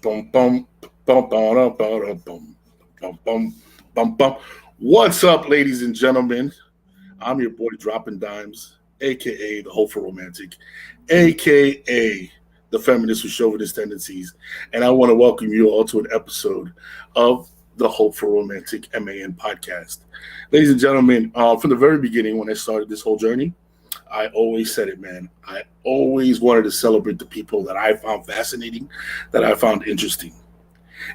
Bum, bum, bum, bum, bum, bum, bum, bum, bum, bum. What's up, ladies and gentlemen? I'm your boy Dropping Dimes, a.k.a. the Hopeful Romantic, a.k.a. the Feminist with chauvinist tendencies. And I want to welcome you all to an episode of the Hopeful Romantic M.A.N podcast. Ladies and gentlemen, from the very beginning when I started this whole journey, I always said it, man. I always wanted to celebrate the people that I found fascinating, that I found interesting.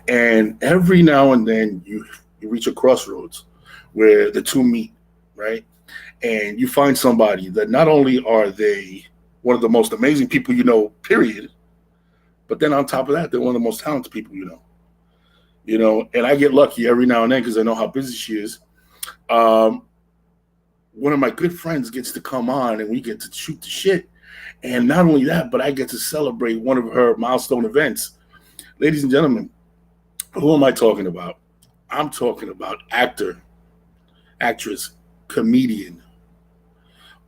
And every now and then you reach a crossroads where the two meet, right? And you find somebody that not only are they one of the most amazing people you know, period, but then on top of that, they're one of the most talented people you know. And I get lucky every now and then because I know how busy she is. Um, One of my good friends gets to come on and we get to shoot the shit. And not only that, but I get to celebrate one of her milestone events. Ladies and gentlemen, who am I talking about? I'm talking about actor, actress, comedian,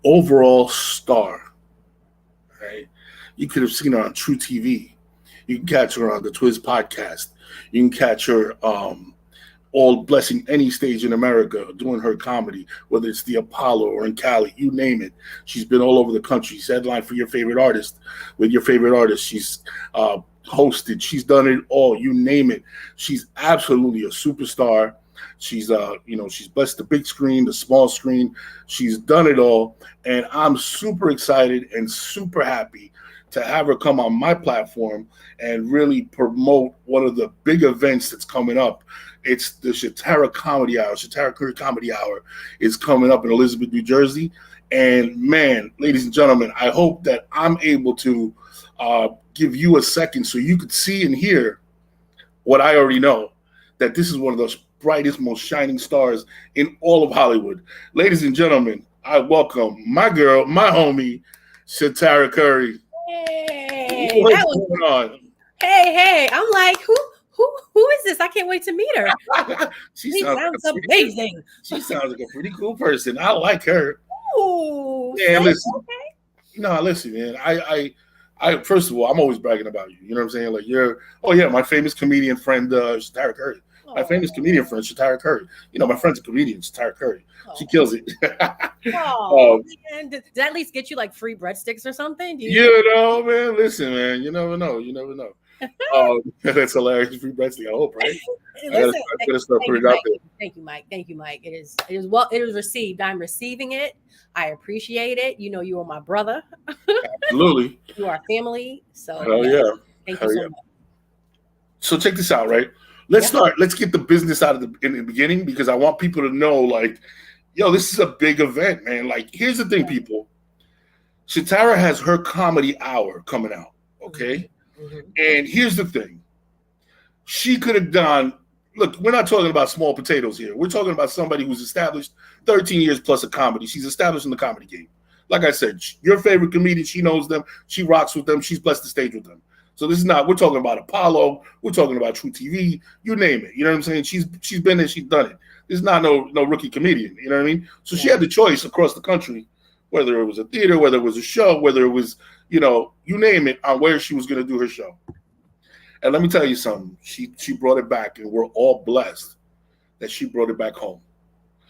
overall star, right? You could have seen her on True TV. You can catch her on the Twiz podcast. You can catch her all blessing any stage in America doing her comedy, whether it's the Apollo or in Cali, you name it. She's been all over the country. She's headlined for your favorite artist with your favorite artist. She's hosted. She's done it all. You name it. She's absolutely a superstar. She's she's blessed the big screen, the small screen. She's done it all, and I'm super excited and super happy to have her come on my platform and really promote one of the big events that's coming up. It's the Shatara Comedy Hour. Shatara Curry Comedy Hour is coming up in Elizabeth, New Jersey. And man, ladies and gentlemen, I hope that I'm able to give you a second so you could see and hear what I already know, that this is one of the brightest, most shining stars in all of Hollywood. Ladies and gentlemen, I welcome my girl, my homie, Shatara Curry. Hey, What's going on? hey. I'm like, who is this? I can't wait to meet her. She She sounds sounds like amazing. she sounds like a pretty cool person. I like her. Ooh, Yeah, listen. okay. No, listen, man. I first of all, I'm always bragging about you. You know what I'm saying? Like oh yeah, my famous comedian friend, Shatara Curry. My famous comedian friend, Shatara Curry. You know, my friend's a comedian, Shatara Curry. She kills it. Oh, man. Did that at least get you like free breadsticks or something? Man. Listen, man. You never know. That's hilarious. Free breadstick. I hope, right? Listen, I gotta start thank putting you, it out Mike. there. Thank you, Mike. It is received. I'm receiving it. I appreciate it. You know, you are my brother. Absolutely. You are family. So Hell yes, yeah. thank you Hell so yeah. much. So check this out, right? Let's Yeah. start. Let's get the business out of in the beginning because I want people to know, like, yo, this is a big event, man. Like, here's the thing, people. Shatara has her comedy hour coming out, okay? Mm-hmm. And here's the thing. She could have done, look, we're not talking about small potatoes here. We're talking about somebody who's established 13 years plus of comedy. She's established in the comedy game. Like I said, your favorite comedian, she knows them. She rocks with them. She's blessed the stage with them. So this is not, we're talking about Apollo. We're talking about True TV. You name it. You know what I'm saying? She's been there. She's done it. This is not no rookie comedian. You know what I mean? So she had the choice across the country, whether it was a theater, whether it was a show, whether it was, you name it, on where she was going to do her show. And let me tell you something. She brought it back, and we're all blessed that she brought it back home.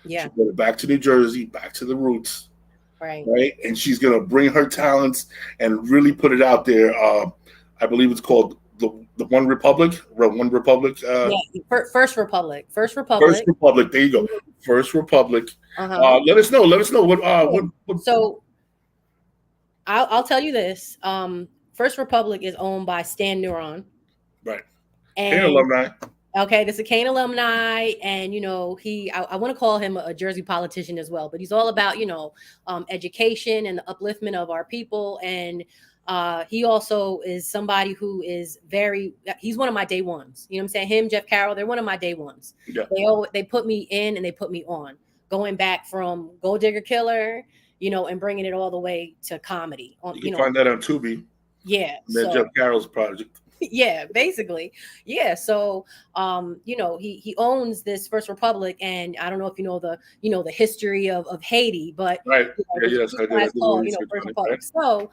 Yeah. She brought it back to New Jersey, back to the roots. Right. And she's going to bring her talents and really put it out there. I believe it's called the One Republic. One Republic. First Republic. First Republic. There you go. First Republic. Uh-huh. Let us know what. So I'll tell you this. First Republic is owned by Stan Neuron. Right. And alumni. Okay, this is a Kane alumni, and I want to call him a Jersey politician as well, but he's all about education and the upliftment of our people, and he also is somebody who is he's one of my day ones. You know what I'm saying? Him, Jeff Carroll, they're one of my day ones. Yeah. They put me in and they put me on, going back from Gold Digger Killer, and bringing it all the way to comedy. You can find that on Tubi. Yeah. That Jeff Carroll's project. Yeah, basically. Yeah. So he owns this First Republic, and I don't know if you know the history of Haiti, but Right. Yeah, this yes, this I did. I guy's did a little called research First on it, right? Republic. So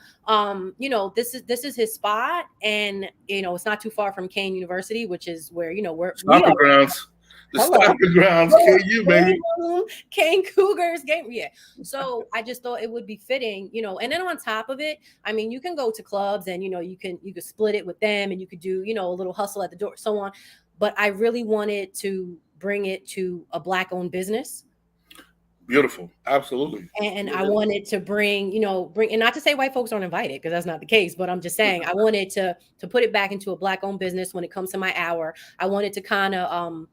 this is his spot, and it's not too far from Kane University, which is where we Stomping are. grounds. The Hello. stomping grounds, KU, baby. Boom, Kane Cougars game. Yeah. So I just thought it would be fitting, and then on top of it, I mean, you can go to clubs and you could split it with them and you could do, a little hustle at the door, so on. But I really wanted to bring it to a black owned business. Beautiful. Absolutely. And I wanted to bring, and not to say white folks aren't invited, because that's not the case, but I'm just saying I wanted to put it back into a black owned business when it comes to my hour. I wanted to kind of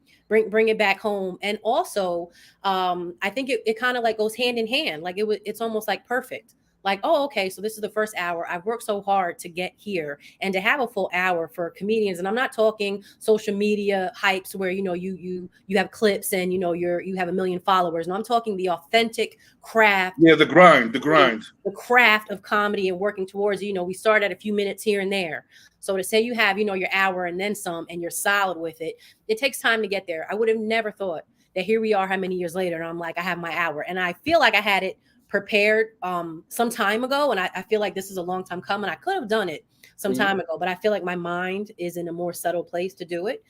bring it back home. And also I think it kind of like goes hand in hand. Like it's almost like perfect. Like, oh, okay, so this is the first hour. I've worked so hard to get here, and to have a full hour for comedians. And I'm not talking social media hypes where you have clips and you have a million followers. No, I'm talking the authentic craft, Yeah, the grind, the grind. the craft of comedy and working towards it. We start at a few minutes here and there. So to say you have your hour and then some, and you're solid with it, it takes time to get there. I would have never thought that here we are, how many years later, and I'm like, I have my hour, and I feel like I had it prepared some time ago, and I feel like this is a long time coming. I could have done it some time ago, but I feel like my mind is in a more subtle place to do it.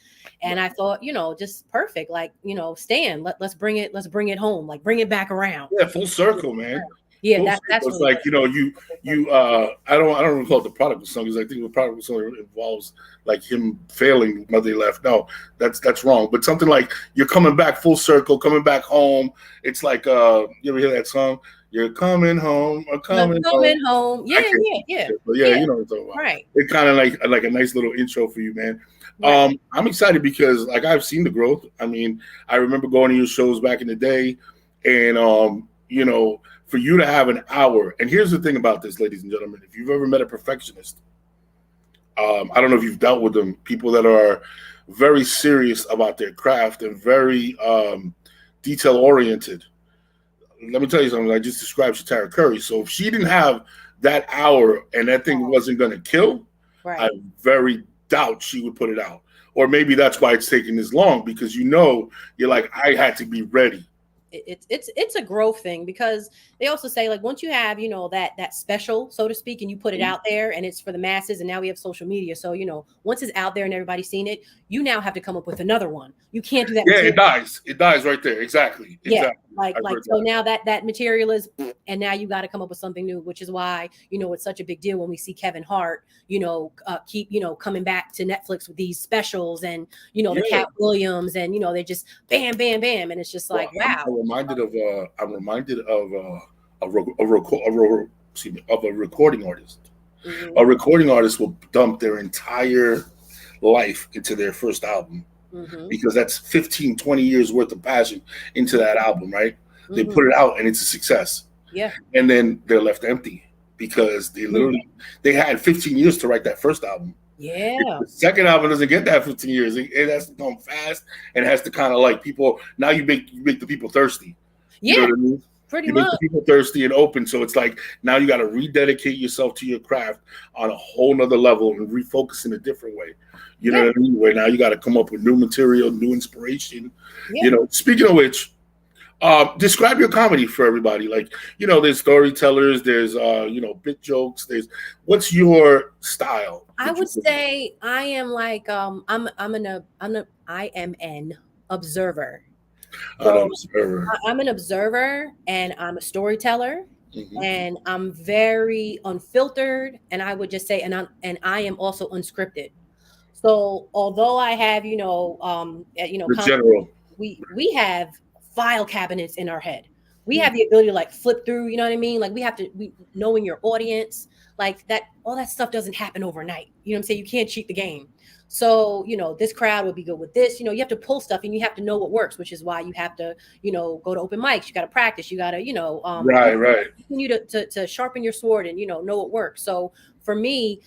And I thought, just perfect. Like, Stan, let's bring it home, like bring it back around. Yeah, full circle, man. Yeah, Full that's circle. It's really like, I don't call it the prodigal son, because I think the prodigal son involves like him failing mother he left. No, that's wrong. But something like you're coming back full circle, coming back home. It's like you ever hear that song? You're coming home, or I'm coming home. coming home. I Yeah, can't yeah, yeah, but yeah, yeah. you know what I'm talking about. Right, It kind of like a nice little intro for you, man. right. I'm excited because like I've seen the growth. I mean, I remember going to your shows back in the day, and for you to have an hour. And here's the thing about this, ladies and gentlemen: if you've ever met a perfectionist, I don't know if you've dealt with them, people that are very serious about their craft and very detail oriented. Let me tell you something. I just described Shatara Curry. So if she didn't have that hour and that thing wasn't going to kill, I Right. very doubt she would put it out. Or maybe that's why it's taking this long, because you're like, I had to be ready. It's a growth thing, because they also say, like, once you have that special, so to speak, and you put it Mhm. out there and it's for the masses, and now we have social media, so once it's out there and everybody's seen it, you now have to come up with another one. You can't do that Yeah, it material. dies. It dies right there. Exactly. Yeah, Exactly. I've like heard so that. now that material is, and now you got to come up with something new, which is why it's such a big deal when we see Kevin Hart keep coming back to Netflix with these specials, and the Yeah. Cat Williams, and they just bam bam bam, and it's just Well, like, wow. I'm reminded of excuse me, of a recording artist. A Hmm. recording artist will dump their entire life into their first album, Hmm. because that's 15, 20 years worth of passion into that album, right? They Hmm. put it out and it's a success. Yeah. And then they're left empty because Mm. they had 15 years to write that first album. If Yeah. the second album doesn't get that 15 years, it has to come fast, and it has to kind of like people. Now you make the people thirsty. You know Yeah. what I mean? Pretty You make much. the people thirsty and open. So it's like now you got to rededicate yourself to your craft on a whole nother level and refocus in a different way. You know Yeah. what I mean? Where now you got to come up with new material, new inspiration. Yeah. Speaking of which, describe your comedy for everybody. Like, there's storytellers, there's bit jokes. There's what's your style I that you would put in? say I am like I am an observer. An So observer. I'm an observer, and I'm a storyteller, Hmm. and I'm very unfiltered, and I would just say, and I am also unscripted. So although I have The general. we have file cabinets in our head. We Mhm. have the ability to like flip through, you know what I mean? Like we knowing your audience, like that, all that stuff doesn't happen overnight. You know what I'm saying? You can't cheat the game. So, this crowd would be good with this. You have to pull stuff, and you have to know what works, which is why you have to, go to open mics. You got to practice. You got to, Right, right. continue to sharpen your sword and, know what works. So for me,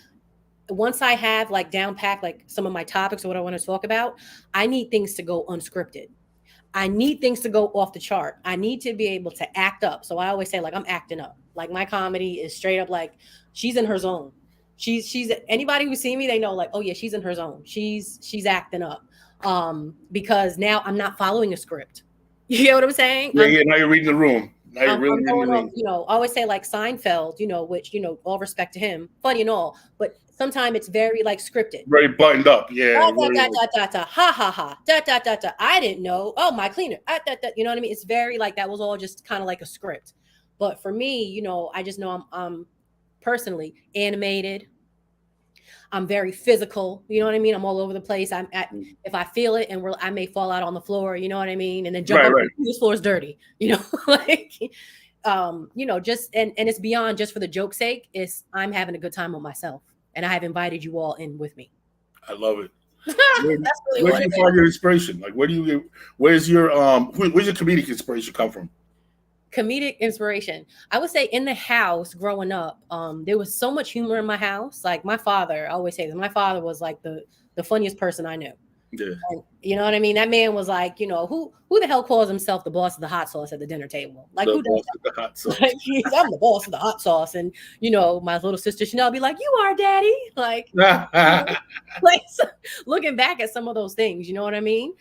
once I have like down packed like some of my topics or what I want to talk about, I need things to go unscripted. I need things to go off the chart. I need to be able to act up. So I always say, like, I'm acting up. Like my comedy is straight up like she's in her zone. She's anybody who's seen me, they know like, oh yeah, she's in her zone. She's acting up. Because now I'm not following a script. You get what I'm saying? Yeah, yeah. Now you're reading the room. Now you're really I'm reading going the off, room. I always say like Seinfeld, which, all respect to him, funny and all, but sometimes it's very like scripted. Very buttoned up. Yeah. Da, da, da, da, da, da, ha, ha, ha, da, da, da, da. I didn't know. Oh, my cleaner. Ah, da, da. You know what I mean? It's very like that was all just kind of like a script. But for me, I just know I'm personally animated. I'm very physical. You know what I mean? I'm all over the place. If I feel it and I may fall out on the floor. You know what I mean? And then jump Right, up. right. This floor is dirty. Like, just and it's beyond just for the joke's sake. It's I'm having a good time with myself, and I have invited you all in with me. I love it. That's really Where what do it you is. find your inspiration? Like, where's your comedic inspiration come from? Comedic inspiration. I would say in the house growing up, there was so much humor in my house. Like my father, I always say that my father was like the funniest person I knew. Yeah. And, you know what I mean? That man was like, who the hell calls himself the boss of the hot sauce at the dinner table? Like The who does boss of the hot sauce. that? Like, I'm the boss of the hot sauce. And my little sister Chanel be like, you are daddy. Like, like so, looking back at some of those things, you know what I mean?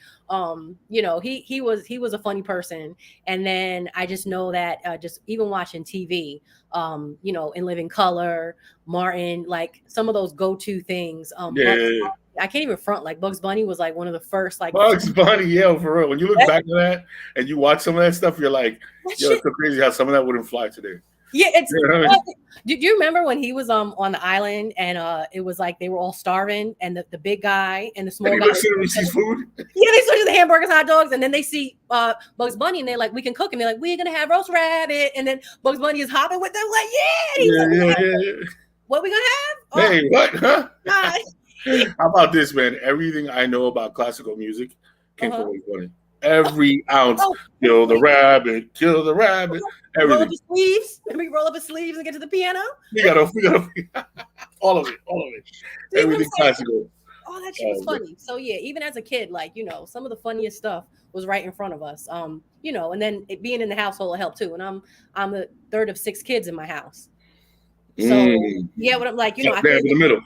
He was a funny person. And then I just know that just even watching TV, in Living Color, Martin, like some of those go-to things. Yeah. I can't even front. Like Bugs Bunny was like one of the first like Bugs Bunny, yeah, for real. When you look that, back at that and you watch some of that stuff, you're like, that yo, shit. it's so crazy how some of that wouldn't fly today. Yeah, it's. You know what I mean? Do you remember when he was on the island and it was like they were all starving and the big guy and the And small he guy. looks at him and sees food. Yeah, they switch to the hamburgers, hot dogs, and then they see Bugs Bunny and they're like, we can cook, and they're like, we're gonna have roast rabbit, and then Bugs Bunny is hopping with them like, yeah, and he's Yeah, like, yeah, yeah. what we gonna have? Hey, what? Huh? God. How about this, man? Everything I know about classical music came from Uh-huh. Bugs Bunny. Every ounce. Oh, Kill the rabbit, kill the rabbit, roll up everything. his sleeves. Remember, you roll up his sleeves and get to the piano. We gotta all of it. See what I'm Everything saying? classical. Oh, that shit was funny. So yeah, even as a kid, like some of the funniest stuff was right in front of us. And then it being in the household helped too. And I'm the third of 6 kids in my house. So yeah, what I'm like, I feel in the middle.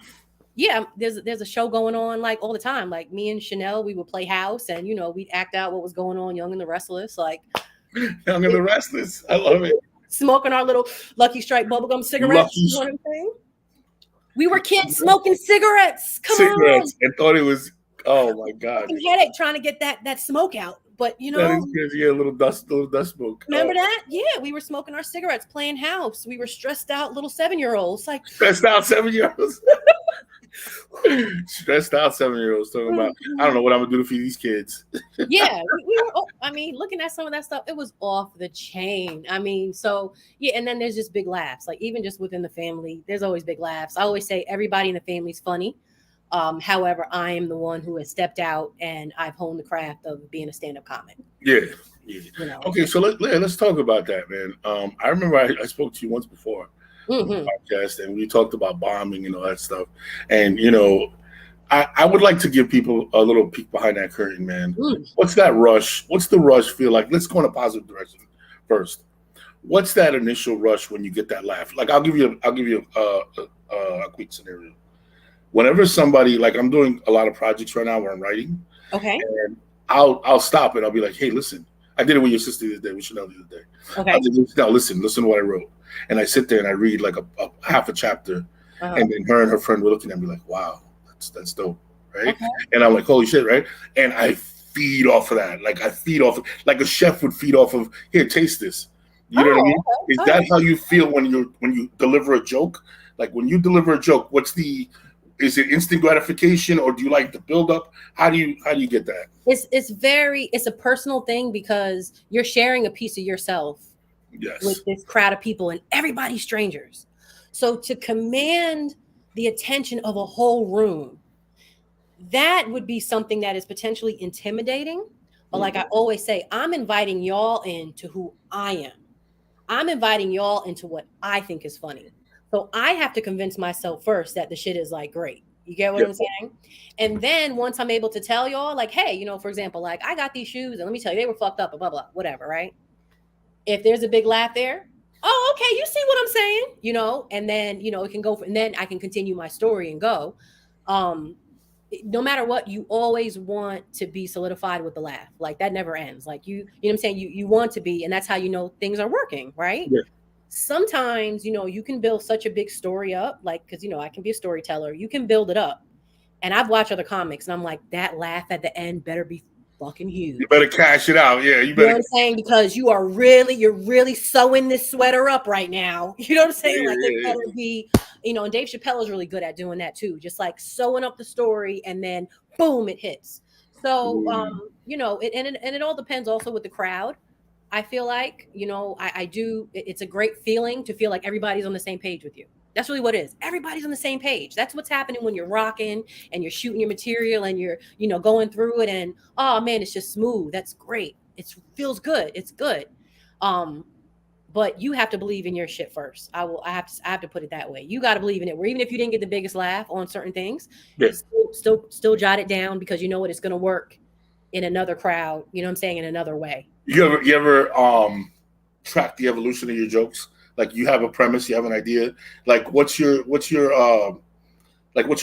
yeah, there's a show going on like all the time. Like me and Chanel, we would play house and we'd act out what was going on, Young and the Restless, like Young and the Restless. I love it. smoking our little Lucky Strike bubblegum cigarettes. Lucky You know what I'm saying? We were kids smoking cigarettes. Come cigarettes and thought it was, oh my God. Headache trying to get that smoke out. But That is crazy. Yeah, little dust smoke. remember that? Yeah, we were smoking our cigarettes, playing house. We were stressed out little 7-year-olds. Like stressed out 7-year-olds. Stressed out 7-year-olds talking about, I don't know what I'm gonna do to feed these kids. yeah, we were. Looking at some of that stuff, it was off the chain. So yeah, and then there's just big laughs. Like even just within the family, there's always big laughs. I always say everybody in the family's funny. However, I am the one who has stepped out and I've honed the craft of being a stand-up comic. Yeah. Okay, so let's talk about that, man. I remember I spoke to you once before on the podcast, and we talked about bombing and all that stuff. And I would like to give people a little peek behind that curtain, man. What's that rush? What's the rush feel like? Let's go in a positive direction first. What's that initial rush when you get that laugh? Like I'll give you a quick scenario. Whenever somebody, like I'm doing a lot of projects right now where I'm writing, okay, and I'll stop and I'll be like, hey, listen, I did it with your sister the other day, with Chanel the other day. okay. I'll just, now listen to what I wrote, and I sit there and I read like a half a chapter, and then her and her friend were looking at me like, wow, that's dope, right? Okay. And I'm like, holy shit, right? And I feed off of that, like like a chef would feed off of, here, taste this. You know what I mean? Okay. Is that how you feel when you deliver a joke? Like when you deliver a joke, is it instant gratification or do you like the build up? How do you get that? It's a personal thing because you're sharing a piece of yourself with this crowd of people and everybody's strangers. So to command the attention of a whole room, that would be something that is potentially intimidating. But like I always say, I'm inviting y'all into who I am. I'm inviting y'all into what I think is funny. So I have to convince myself first that the shit is like great. You get what I'm saying? And then once I'm able to tell y'all, like, hey, for example, like I got these shoes and let me tell you, they were fucked up, blah, blah, blah, whatever, right? If there's a big laugh there, oh, okay, you see what I'm saying, and then, it can go and then I can continue my story and go. Um, no matter what, you always want to be solidified with the laugh. Like that never ends. Like you know what I'm saying? You want to be, and that's how you know things are working, right? Yeah. Sometimes, you can build such a big story up, like, because I can be a storyteller. You can build it up. And I've watched other comics and I'm like, that laugh at the end better be fucking You better huge. cash it out. Yeah, you You know better. what I'm saying? Because you're really sewing this sweater up right now. You know what I'm saying? Yeah, Like it yeah, better be, and Dave Chappelle is really good at doing that too. Just like sewing up the story and then boom, it hits. So, yeah. and it all depends also with the crowd. I feel like, I do, it's a great feeling to feel like everybody's on the same page with you. That's really what it is. Everybody's on the same page. That's what's happening when you're rocking and you're shooting your material and you're, going through it and, oh man, it's just smooth. That's great. It feels good. It's good. Um, but you have to believe in your shit first. I have to put it that way. You got to believe in it. Where even if you didn't get the biggest laugh on certain things, Yeah. still jot it down because you know what, it's going to work in another crowd, you know what I'm saying, in another way. You ever track the evolution of your jokes? Like you have a premise, you have an idea. Like what's your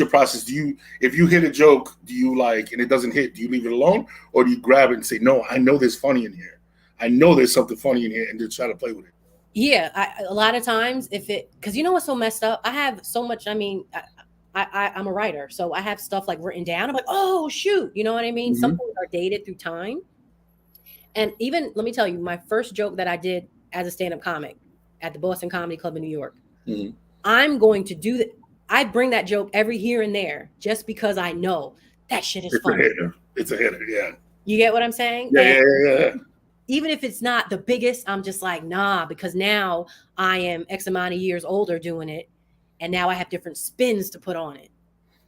process? Do you, if you hit a joke, do you like and it doesn't hit, do you leave it alone, or do you grab it and say, no, I know there's funny in here. I know there's something funny in here, and just try to play with it. Yeah, a lot of times if it, because you know what's so messed up, I have so much. I mean, I'm a writer, so I have stuff like written down. I'm like, oh shoot, you know what I mean? Some Mm-hmm. things are dated through time, and even let me tell you, my first joke that I did as a stand-up comic at the Boston Comedy Club in New York, Mm-hmm. I'm going to do that. I bring that joke every here and there just because I know that shit is It's a funny. hitter. It's a hitter. Yeah. You get what I'm saying? Yeah. And Yeah. Yeah. Yeah. even if it's not the biggest, I'm just like, nah, because now I am X amount of years older doing it. And now I have different spins to put on it.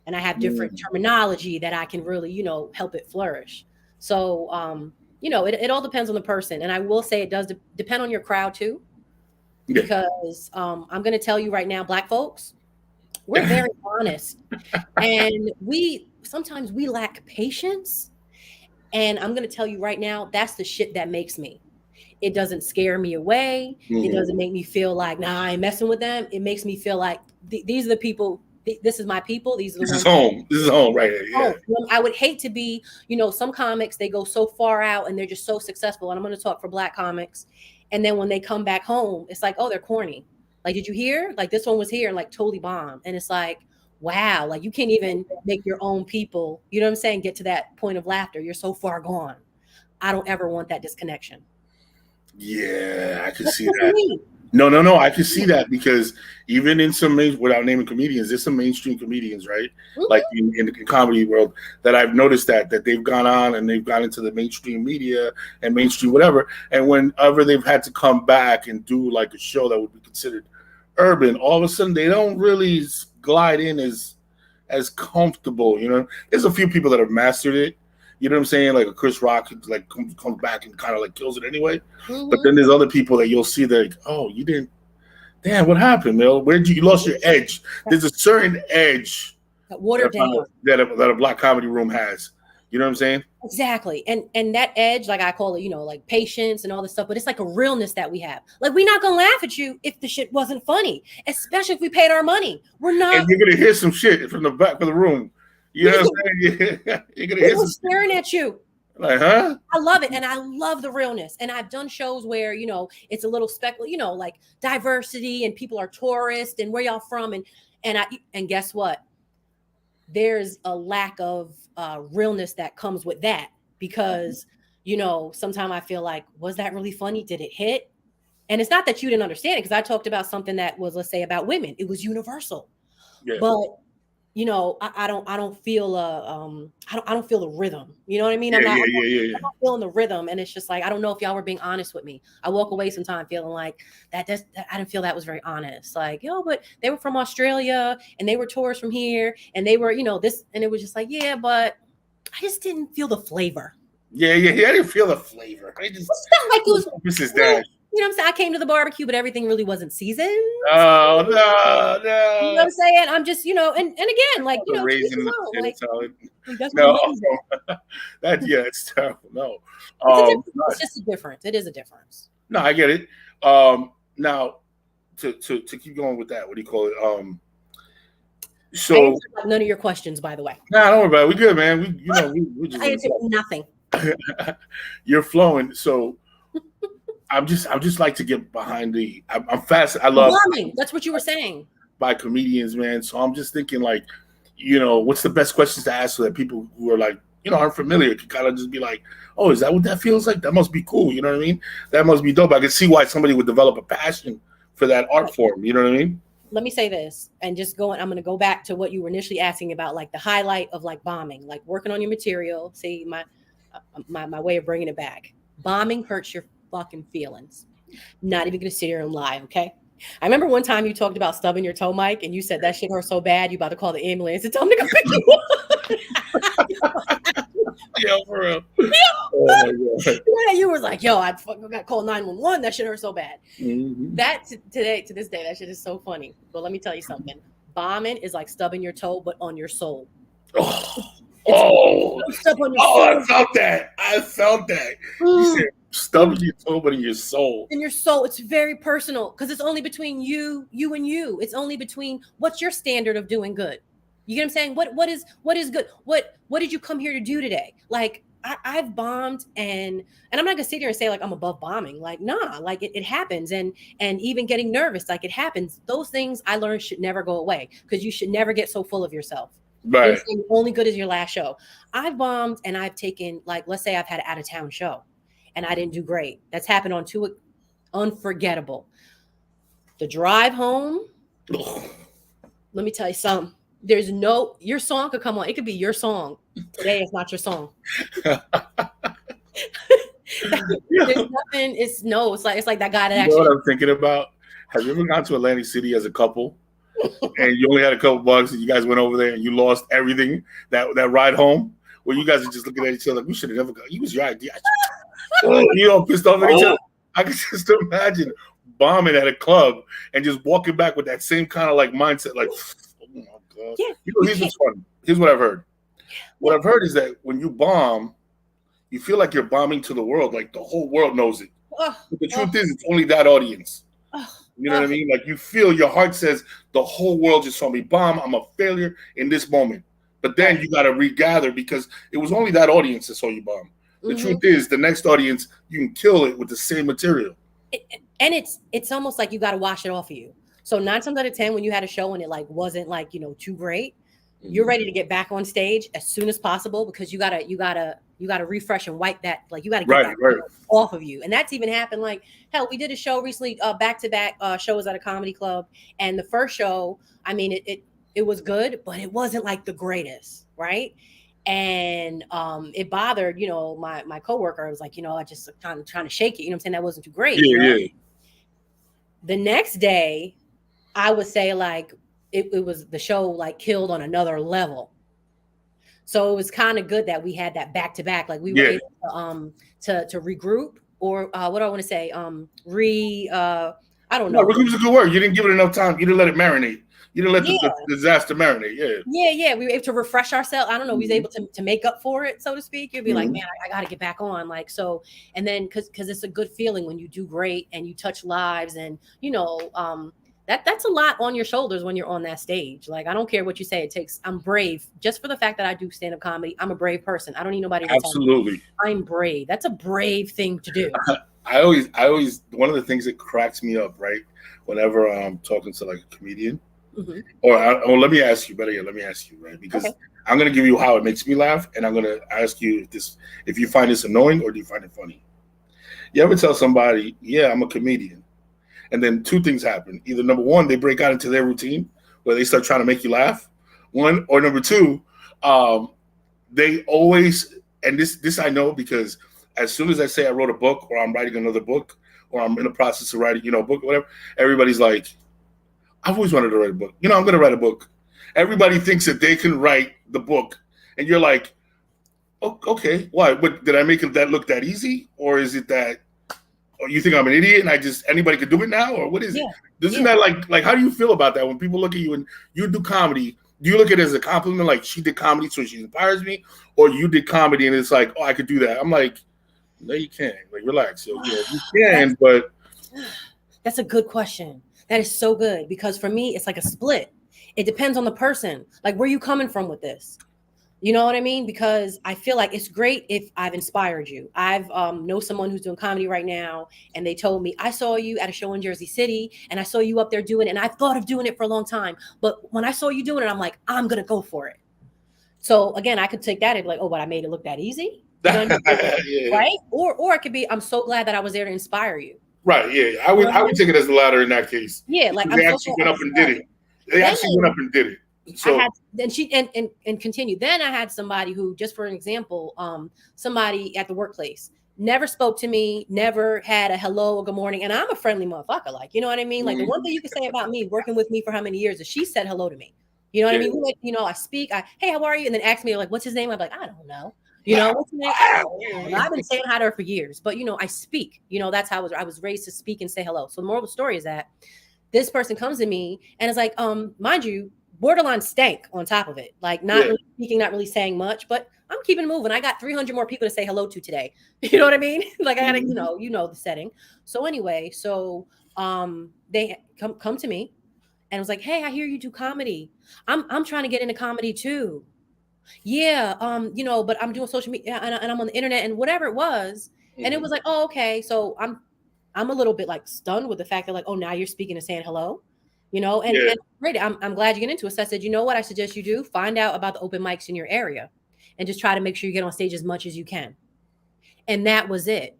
And I have different Mm. terminology that I can really, help it flourish. So, it all depends on the person. And I will say it does depend on your crowd too, Yeah. because I'm going to tell you right now, Black folks, we're very honest. And sometimes we lack patience. And I'm going to tell you right now, that's the shit that makes me. It doesn't scare me away. It Mm-hmm. doesn't make me feel like, nah, I ain't messing with them. It makes me feel like these are the people. This is my people. These are the This is ones. home. This is home right here. Yeah. Oh, I would hate to be, some comics, they go so far out and they're just so successful. And I'm going to talk for Black comics. And then when they come back home, it's like, oh, they're corny. Like, did you hear? Like, this one was here and like totally bombed. And it's like, wow, like you can't even make your own people, you know what I'm saying, get to that point of laughter. You're so far gone. I don't ever want that disconnection. Yeah, I can That's see just that. me. No, no, no. I can see that because even in some without naming comedians, there's some mainstream comedians, right? Like Mhm. in the comedy world, that I've noticed that they've gone on and they've gone into the mainstream media and mainstream whatever, and whenever they've had to come back and do like a show that would be considered urban, all of a sudden they don't really glide in as comfortable. There's a few people that have mastered it. You know what I'm saying? Like a Chris Rock, like comes back and kind of like kills it anyway. But Mhm. then there's other people that you'll see that, like, oh, you didn't. Damn, what happened, Mel? Where'd you lost your edge? There's a certain edge Watered down. that a Black comedy room has. You know what I'm saying? Exactly. And that edge, like I call it, like patience and all this stuff, but it's like a realness that we have. Like we're not gonna laugh at you if the shit wasn't funny, especially if we paid our money. We're And not. you're gonna hear some shit from the back of the room. You know what I'm saying? You're gonna hear People some staring at you. like, huh? I love it. And I love the realness. And I've done shows where, it's a little like diversity and people are tourists and where y'all from. And guess what? There's a lack of realness that comes with that because, sometimes I feel like, was that really funny? Did it hit? And it's not that you didn't understand it because I talked about something that was, let's say, about women. It was universal. Yeah. But I don't feel I don't feel the rhythm. You know what I mean? Yeah, I'm not yeah, I'm not, yeah, yeah, I'm not feeling the rhythm, and it's just like I don't know if y'all were being honest with me. I walk away sometimes feeling like that I didn't feel that was very honest. Like, but they were from Australia and they were tourists from here and they were, this, and it was just like, yeah, but I just didn't feel the flavor. yeah, yeah, yeah. I didn't feel the flavor. I just It's not like it was, this is that. you know what I'm saying? I came to the barbecue, but everything really wasn't seasoned. Oh no, You know what no. I'm saying? I'm just, and again, like, The to each raisin his in the own. potato Like, salad. that's what No, amazing. it's terrible. No, It's a difference. not, It's just a difference. It is a difference. no, I get it. Now, to keep going with that, what do you call it? I So answered none of your questions, by the way. nah, don't worry about it. We good, man. We just I answered nothing. you're flowing. So I'm just like to get behind I'm fast. I love Bombing. That's what you were saying. by comedians, man. So I'm just thinking like, what's the best questions to ask so that people who are like, aren't familiar can kind of just be like, oh, is that what that feels like? That must be cool. You know what I mean? That must be dope. I can see why somebody would develop a passion for that art form. You know what I mean? Let me say this and I'm going to go back to what you were initially asking about, like the highlight of like bombing, like working on your material. See my way of bringing it back. Bombing hurts your fucking feelings. Not even going to sit here and lie. Okay. I remember one time you talked about stubbing your toe, Mike, and you said that shit hurt so bad you about to call the ambulance and tell them to come pick you up. Yeah, for real. Oh my God. You was like, yo, I fucking got called 911. That shit hurt so bad. Mm-hmm. That to this day, that shit is so funny. But let me tell you something. Bombing is like stubbing your toe, but on your soul. Stub on your soul. I felt that. You said stubbing your toe, but in your soul. In your soul, it's very personal because it's only between you and you. It's only between what's your standard of doing good. You get what I'm saying? What is good? What did you come here to do today? Like I've bombed and I'm not gonna sit here and say like I'm above bombing. Like, nah, like it happens. And even getting nervous, like it happens. Those things I learned should never go away because you should never get so full of yourself. Right. Only good is your last show. I've bombed and I've taken, like, let's say I've had an out of town show and I didn't do great. That's happened on two unforgettable. The drive home. Let me tell you something. There's your song could come on. It could be your song. Today it's not your song. There's nothing. It's like that guy that actually. You know what I'm thinking about? Have you ever gone to Atlantic City as a couple, and you only had a couple bucks, and you guys went over there and you lost everything that ride home? Where you guys are just looking at each other like, we should have never gone. It was your idea. You all pissed off at each other. I can just imagine bombing at a club and just walking back with that same kind of like mindset, like. Oh my God. Yeah, here's what's fun. Here's what I've heard. What I've heard is that when you bomb, you feel like you're bombing to the world, like the whole world knows it. But the truth is, it's only that audience. You know what I mean? Like you feel your heart says, the whole world just saw me bomb. I'm a failure in this moment. But then you got to regather because it was only that audience that saw you bomb. The truth is, the next audience, you can kill it with the same material. And it's almost like you got to wash it off of you. So 9 times out of 10, when you had a show and it like wasn't like, too great, you're ready to get back on stage as soon as possible because you gotta refresh and wipe that, like you gotta get that off of you. And that's even happened. Like hell, we did a show recently, back-to-back shows at a comedy club, and the first show, I mean, it was good, but it wasn't like the greatest, right? And it bothered, my coworker. I was like, I just kind of trying to shake it. I'm saying that wasn't too great. Yeah. The next day, I would say like it was the show like killed on another level. So it was kind of good that we had that back to back. Like we were able to regroup or what do I want to say? I don't know. No, regroup's a good word. You didn't give it enough time. You didn't let it marinate. You didn't let the disaster marinate. Yeah. We were able to refresh ourselves. I don't know. We was able to make up for it, so to speak. You'd be like, man, I got to get back on. Like, so, and then because it's a good feeling when you do great and you touch lives and, that's a lot on your shoulders when you're on that stage. Like, I don't care what you say. I'm brave just for the fact that I do stand-up comedy. I'm a brave person. I don't need nobody to Absolutely. tell me I'm brave. That's a brave thing to do. I always, one of the things that cracks me up, right? Whenever I'm talking to like a comedian, or let me ask you, right? Because I'm going to give you how it makes me laugh. And I'm going to ask you if you find this annoying or do you find it funny? You ever tell somebody, yeah, I'm a comedian. And then 2 things happen. Either number 1, they break out into their routine where they start trying to make you laugh. 1, or number 2, they always, and this I know because as soon as I say I wrote a book or I'm writing another book or I'm in the process of writing, a book or whatever, everybody's like, I've always wanted to write a book. I'm going to write a book. Everybody thinks that they can write the book. And you're like, oh, okay, why? But did I make that look that easy? Or is it that, or you think I'm an idiot and anybody could do it now? Or what is it? Isn't that like, how do you feel about that when people look at you and you do comedy? Do you look at it as a compliment, like she did comedy so she inspires me? Or you did comedy and it's like, oh, I could do that. I'm like, no, you can't. Like, relax. So, you can, but That's a good question. That is so good, because for me, it's like a split. It depends on the person. Like, where you coming from with this? You know what I mean? Because I feel like it's great if I've inspired you. I've know someone who's doing comedy right now, and they told me, I saw you at a show in Jersey City, and I saw you up there doing it, and I've thought of doing it for a long time. But when I saw you doing it, I'm like, I'm gonna go for it. So again, I could take that and be like, oh, but I made it look that easy. You know what I mean? Yeah. Right? Or it could be, I'm so glad that I was there to inspire you. Right. Yeah. You know I what I would mean? take it as the latter in that case. Yeah, like, Because I'm they so actually glad went I up and did inspired it. They you. actually went up and did it. So I had, and she and continued. Then I had somebody who, just for an example, somebody at the workplace never spoke to me, never had a hello or good morning, and I'm a friendly motherfucker. Like, you know what I mean? Like, the one thing you can say about me working with me for how many years is she said hello to me. You know what I mean? Like, you know, I speak, hey, how are you? And then ask me like, what's his name? I'm like, I don't know. You know, what's his name? I don't know. And I've been saying hi to her for years, but you know, I speak. You know, that's how I was raised to speak and say hello. So the moral of the story is that this person comes to me and is like, mind you, borderline stank on top of it. Like, not really speaking, not really saying much, but I'm keeping it moving. I got 300 more people to say hello to today. You know what I mean? Like, I gotta, you know the setting. So anyway, they come to me and was like, hey, I hear you do comedy. I'm trying to get into comedy too. Yeah, you know, but I'm doing social media, and I'm on the internet and whatever it was. And it was like, oh, okay. So I'm a little bit like stunned with the fact that, like, oh, now you're speaking and saying hello, you know, and great. I'm glad you get into it. So I said, you know what I suggest you do? Find out about the open mics in your area and just try to make sure you get on stage as much as you can. And that was it.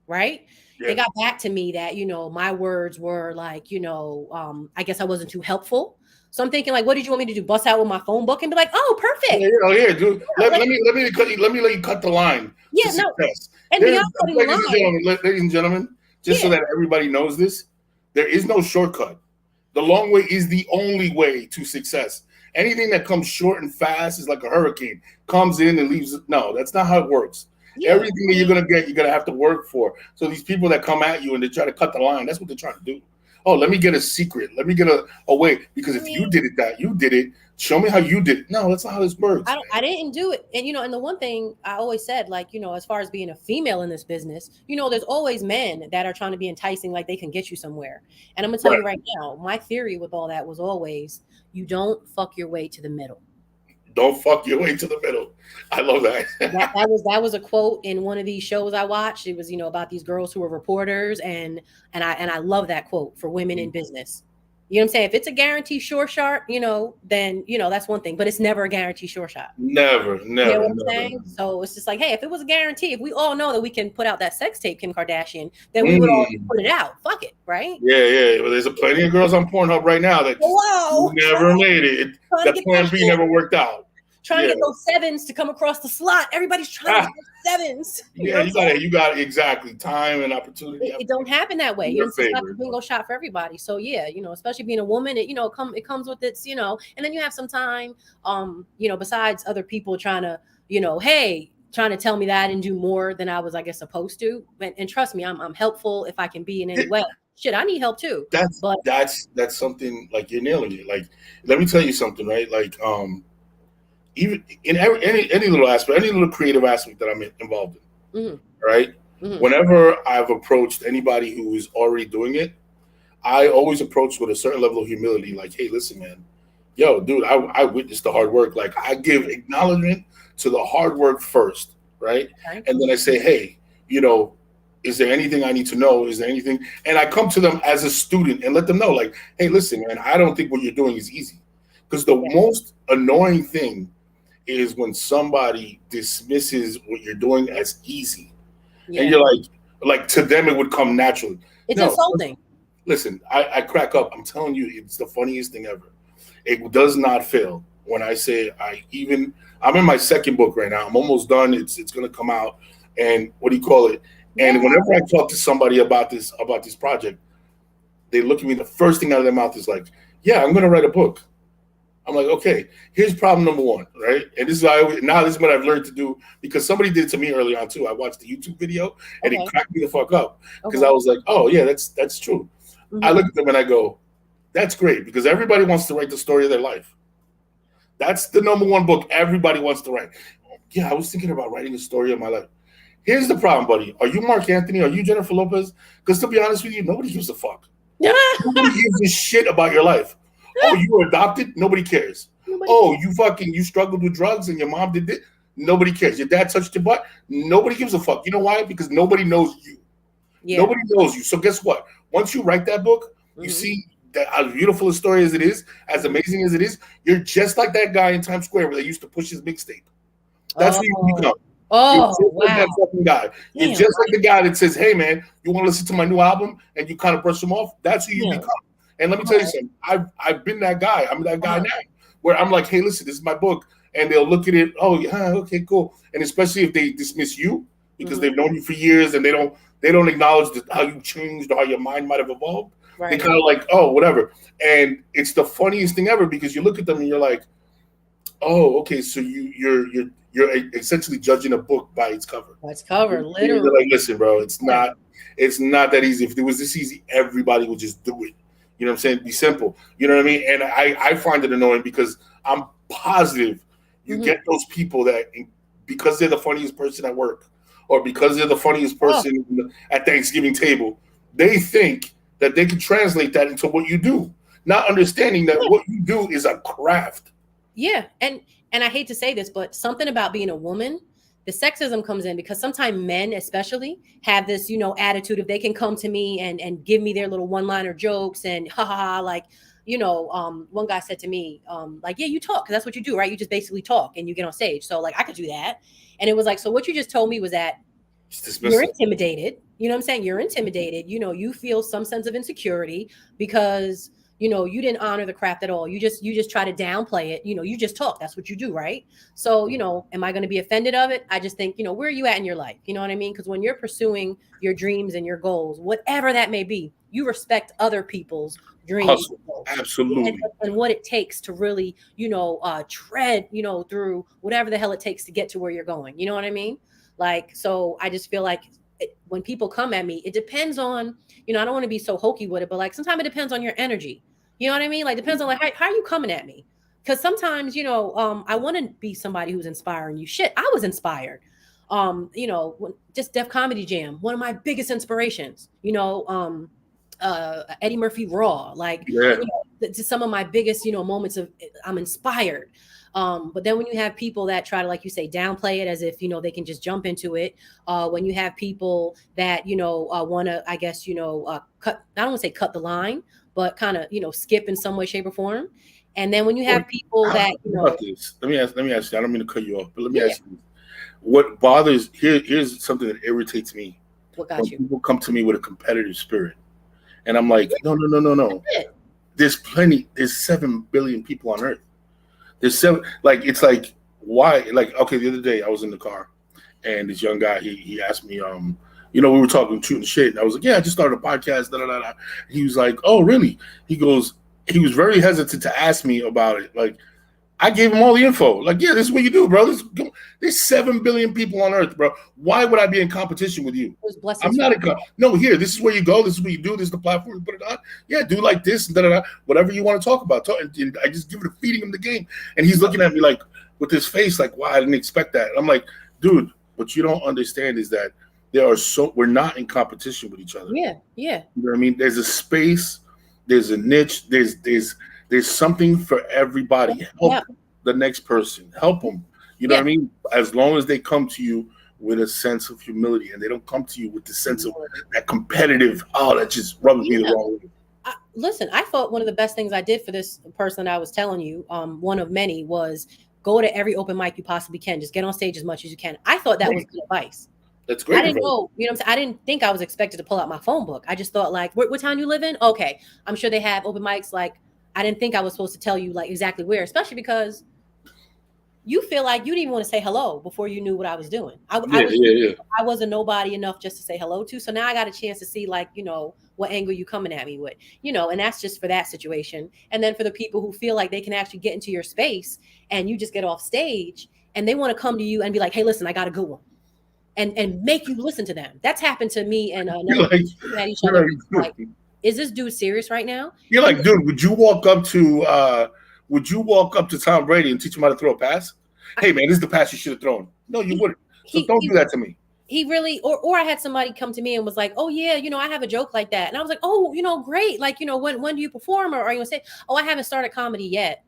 Right. They got back to me that, you know, my words were like, you know, I guess I wasn't too helpful. So I'm thinking, like, what did you want me to do? Bust out with my phone book and be like, oh, perfect. Yeah, dude. Let me let you cut the line. Yeah, no. And beyond cutting the line, ladies and gentlemen, just so that everybody knows this, there is no shortcut. The long way is the only way to success. Anything that comes short and fast is like a hurricane. Comes in and leaves. No, that's not how it works. Yeah. Everything that you're gonna get, you're gonna have to work for. So these people that come at you and they try to cut the line, that's what they're trying to do. Oh, let me get a secret. Let me get a way. Because if you did it, you did it. Show me how you did it. No, that's not how this works. I didn't do it. And, you know, and the one thing I always said, like, you know, as far as being a female in this business, you know, there's always men that are trying to be enticing, like they can get you somewhere. And I'm going to tell you right now, my theory with all that was always, you don't fuck your way to the middle. Don't fuck your way to the middle. I love that. that was a quote in one of these shows I watched. It was, you know, about these girls who were reporters, and I love that quote for women in business. You know what I'm saying? If it's a guarantee sure shot, you know, then, you know, that's one thing, but it's never a guarantee sure shot. Never. You know what I'm saying? So it's just like, hey, if it was a guarantee, if we all know that we can put out that sex tape, Kim Kardashian, then we would all put it out. Fuck it, right? Yeah. Well, there's plenty of girls on Pornhub right now that never made it. That plan B never worked out. Trying to get those sevens to come across the slot. Everybody's trying to get sevens. You got it exactly. Time and opportunity. It don't happen that way. It's not the bingo shot for everybody. So yeah, you know, especially being a woman, it comes with its, you know, and then you have some time, you know, besides other people trying to, you know, trying to tell me that I didn't do more than I was, I guess, supposed to. And trust me, I'm helpful if I can be in any way. Shit, I need help too. That's something, like, you're nailing it. Like, let me tell you something, right? Like, even in any little aspect, any little creative aspect that I'm involved in, right? Whenever I've approached anybody who is already doing it, I always approach with a certain level of humility. Like, hey, listen, man, yo, dude, I witnessed the hard work. Like, I give acknowledgement to the hard work first, right? Okay. And then I say, hey, you know, is there anything I need to know? Is there anything? And I come to them as a student and let them know, like, hey, listen, man, I don't think what you're doing is easy. Because the most annoying thing is when somebody dismisses what you're doing as easy. And you're like to them it would come naturally. It's insulting. Listen, I crack up. I'm telling you, it's the funniest thing ever. It does not fail when I say I'm in my second book right now. I'm almost done. It's gonna come out. And what do you call it? And whenever I talk to somebody about this project, they look at me, the first thing out of their mouth is like, yeah, I'm gonna write a book. I'm like, okay, here's problem number one, right? And this is what I've learned to do, because somebody did it to me early on too. I watched the YouTube video and it cracked me the fuck up, because I was like, oh yeah, that's true. I look at them and I go, that's great, because everybody wants to write the story of their life. That's the number one book everybody wants to write. Yeah, I was thinking about writing a story of my life. Here's the problem, buddy. Are you Mark Anthony? Are you Jennifer Lopez? Because to be honest with you, nobody gives a fuck. Nobody gives a shit about your life. Oh, you were adopted? Nobody cares. Nobody Oh, you struggled with drugs and your mom did it? Nobody cares. Your dad touched your butt? Nobody gives a fuck. You know why? Because nobody knows you. Yeah. Nobody knows you. So guess what? Once you write that book, you see that as beautiful a story as it is, as amazing as it is, you're just like that guy in Times Square where they used to push his mixtape. That's who you become. You're just like that fucking guy. You're just like the guy that says, "Hey man, you want to listen to my new album?" And you kind of brush him off. That's who you become. And let me tell you something. I've been that guy. I'm that guy now, where I'm like, "Hey, listen, this is my book," and they'll look at it. Oh yeah, okay, cool. And especially if they dismiss you because they've known you for years and they don't acknowledge how you changed or how your mind might have evolved. Right. They kind of like, oh, whatever. And it's the funniest thing ever because you look at them and you're like, oh, okay, so you're essentially judging a book by its cover. By its cover, literally. You're like, listen, bro, it's not that easy. If it was this easy, everybody would just do it. You know what I'm saying? Be simple. You know what I mean? And I find it annoying because I'm positive you get those people that because they're the funniest person at work or because they're the funniest person at Thanksgiving table, they think that they can translate that into what you do, not understanding that what you do is a craft. Yeah, and I hate to say this, but something about being a woman, the sexism comes in because sometimes men especially have this, attitude if they can come to me and give me their little one-liner jokes and ha ha ha, like, one guy said to me, like, yeah, you talk because that's what you do, right? You just basically talk and you get on stage. So like I could do that. And it was like, so what you just told me was that you're intimidated. You know what I'm saying? You're intimidated. You feel some sense of insecurity because you didn't honor the craft at all. You just try to downplay it. You just talk. That's what you do, right? So, am I going to be offended of it? I just think, where are you at in your life? You know what I mean? Because when you're pursuing your dreams and your goals, whatever that may be, you respect other people's dreams. Absolutely. And what it takes to really, tread, through whatever the hell it takes to get to where you're going. You know what I mean? Like, so I just feel like when people come at me, it depends on, I don't want to be so hokey with it, but like sometimes it depends on your energy. You know what I mean? Like depends on like how are you coming at me? Because sometimes, I want to be somebody who's inspiring you. Shit, I was inspired. Just Def Comedy Jam, one of my biggest inspirations. Eddie Murphy Raw, like to some of my biggest, moments of I'm inspired. But then when you have people that try to, like you say, downplay it as if, they can just jump into it. When you have people that, want to, I guess, cut, I don't want to say cut the line, but kind of, skip in some way, shape or form. And then when you have people that, Let me ask you, I don't mean to cut you off, but let me ask you, what bothers, here's something that irritates me. What got you? People come to me with a competitive spirit. And I'm like, no. There's 7 billion people on Earth. There's 7, like, it's like, why? Like, okay, the other day I was in the car and this young guy, he asked me, we were talking, shooting shit. And I was like, yeah, I just started a podcast. He was like, oh, really? He goes, he was very hesitant to ask me about it. Like, I gave him all the info. Like, yeah, this is what you do, bro. There's 7 billion people on Earth, bro. Why would I be in competition with you? I'm not no, here, this is where you go. This is what you do. This is the platform you put it on. Yeah, do like this, whatever you want to talk about. And I just give it feeding him the game. And he's looking at me like, with his face, like, wow, I didn't expect that. I'm like, dude, what you don't understand is that we're not in competition with each other. Yeah. You know what I mean? There's a space, there's a niche, there's something for everybody. Help the next person. Help them. You know what I mean? As long as they come to you with a sense of humility and they don't come to you with the sense of that competitive, that just rubs me the wrong way. Listen, I thought one of the best things I did for this person I was telling you, one of many, was go to every open mic you possibly can. Just get on stage as much as you can. I thought that was good advice. That's great. I didn't know, what I'm saying? I didn't think I was expected to pull out my phone book. I just thought like, what town you live in? Okay. I'm sure they have open mics. Like, I didn't think I was supposed to tell you like exactly where, especially because you feel like you didn't even want to say hello before you knew what I was doing. I wasn't nobody enough just to say hello to. So now I got a chance to see like, what angle you coming at me with, and that's just for that situation. And then for the people who feel like they can actually get into your space and you just get off stage and they want to come to you and be like, hey, listen, I got a good one. And make you listen to them. That's happened to me and another at each other. Like, is this dude serious right now? You're like, dude, would you walk up to Tom Brady and teach him how to throw a pass? Hey man, this is the pass you should have thrown. No, you wouldn't. So don't do that to me. he really, or I had somebody come to me and was like, oh yeah, I have a joke like that. And I was like, oh, great. Like, when do you perform, or are you gonna say, oh, I haven't started comedy yet.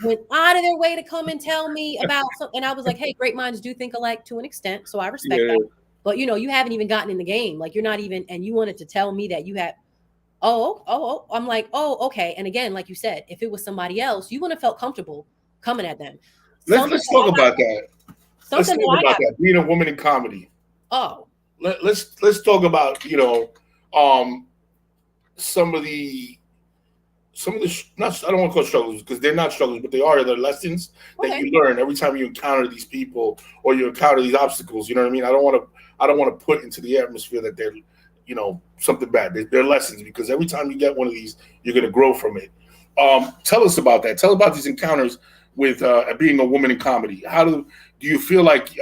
Went out of their way to come and tell me about something. And I was like, hey, great minds do think alike to an extent. So I respect Yeah. that. But you haven't even gotten in the game. Like, you're not even, and you wanted to tell me that you had, oh, I'm like, oh, okay. And again, like you said, if it was somebody else, you wouldn't have felt comfortable coming at them. Something Let's talk about that. Let's something talk that I about got. that. Being a woman in comedy. Oh, Let's talk about um some of the not, I don't want to call struggles because they're not struggles, but they are the lessons that okay. you learn every time you encounter these people or you encounter these obstacles. You know what I mean? I don't want to put into the atmosphere that they're something bad. They're lessons, because every time you get one of these, you're going to grow from it. Tell us about that. Tell us about these encounters with being a woman in comedy. How do you feel like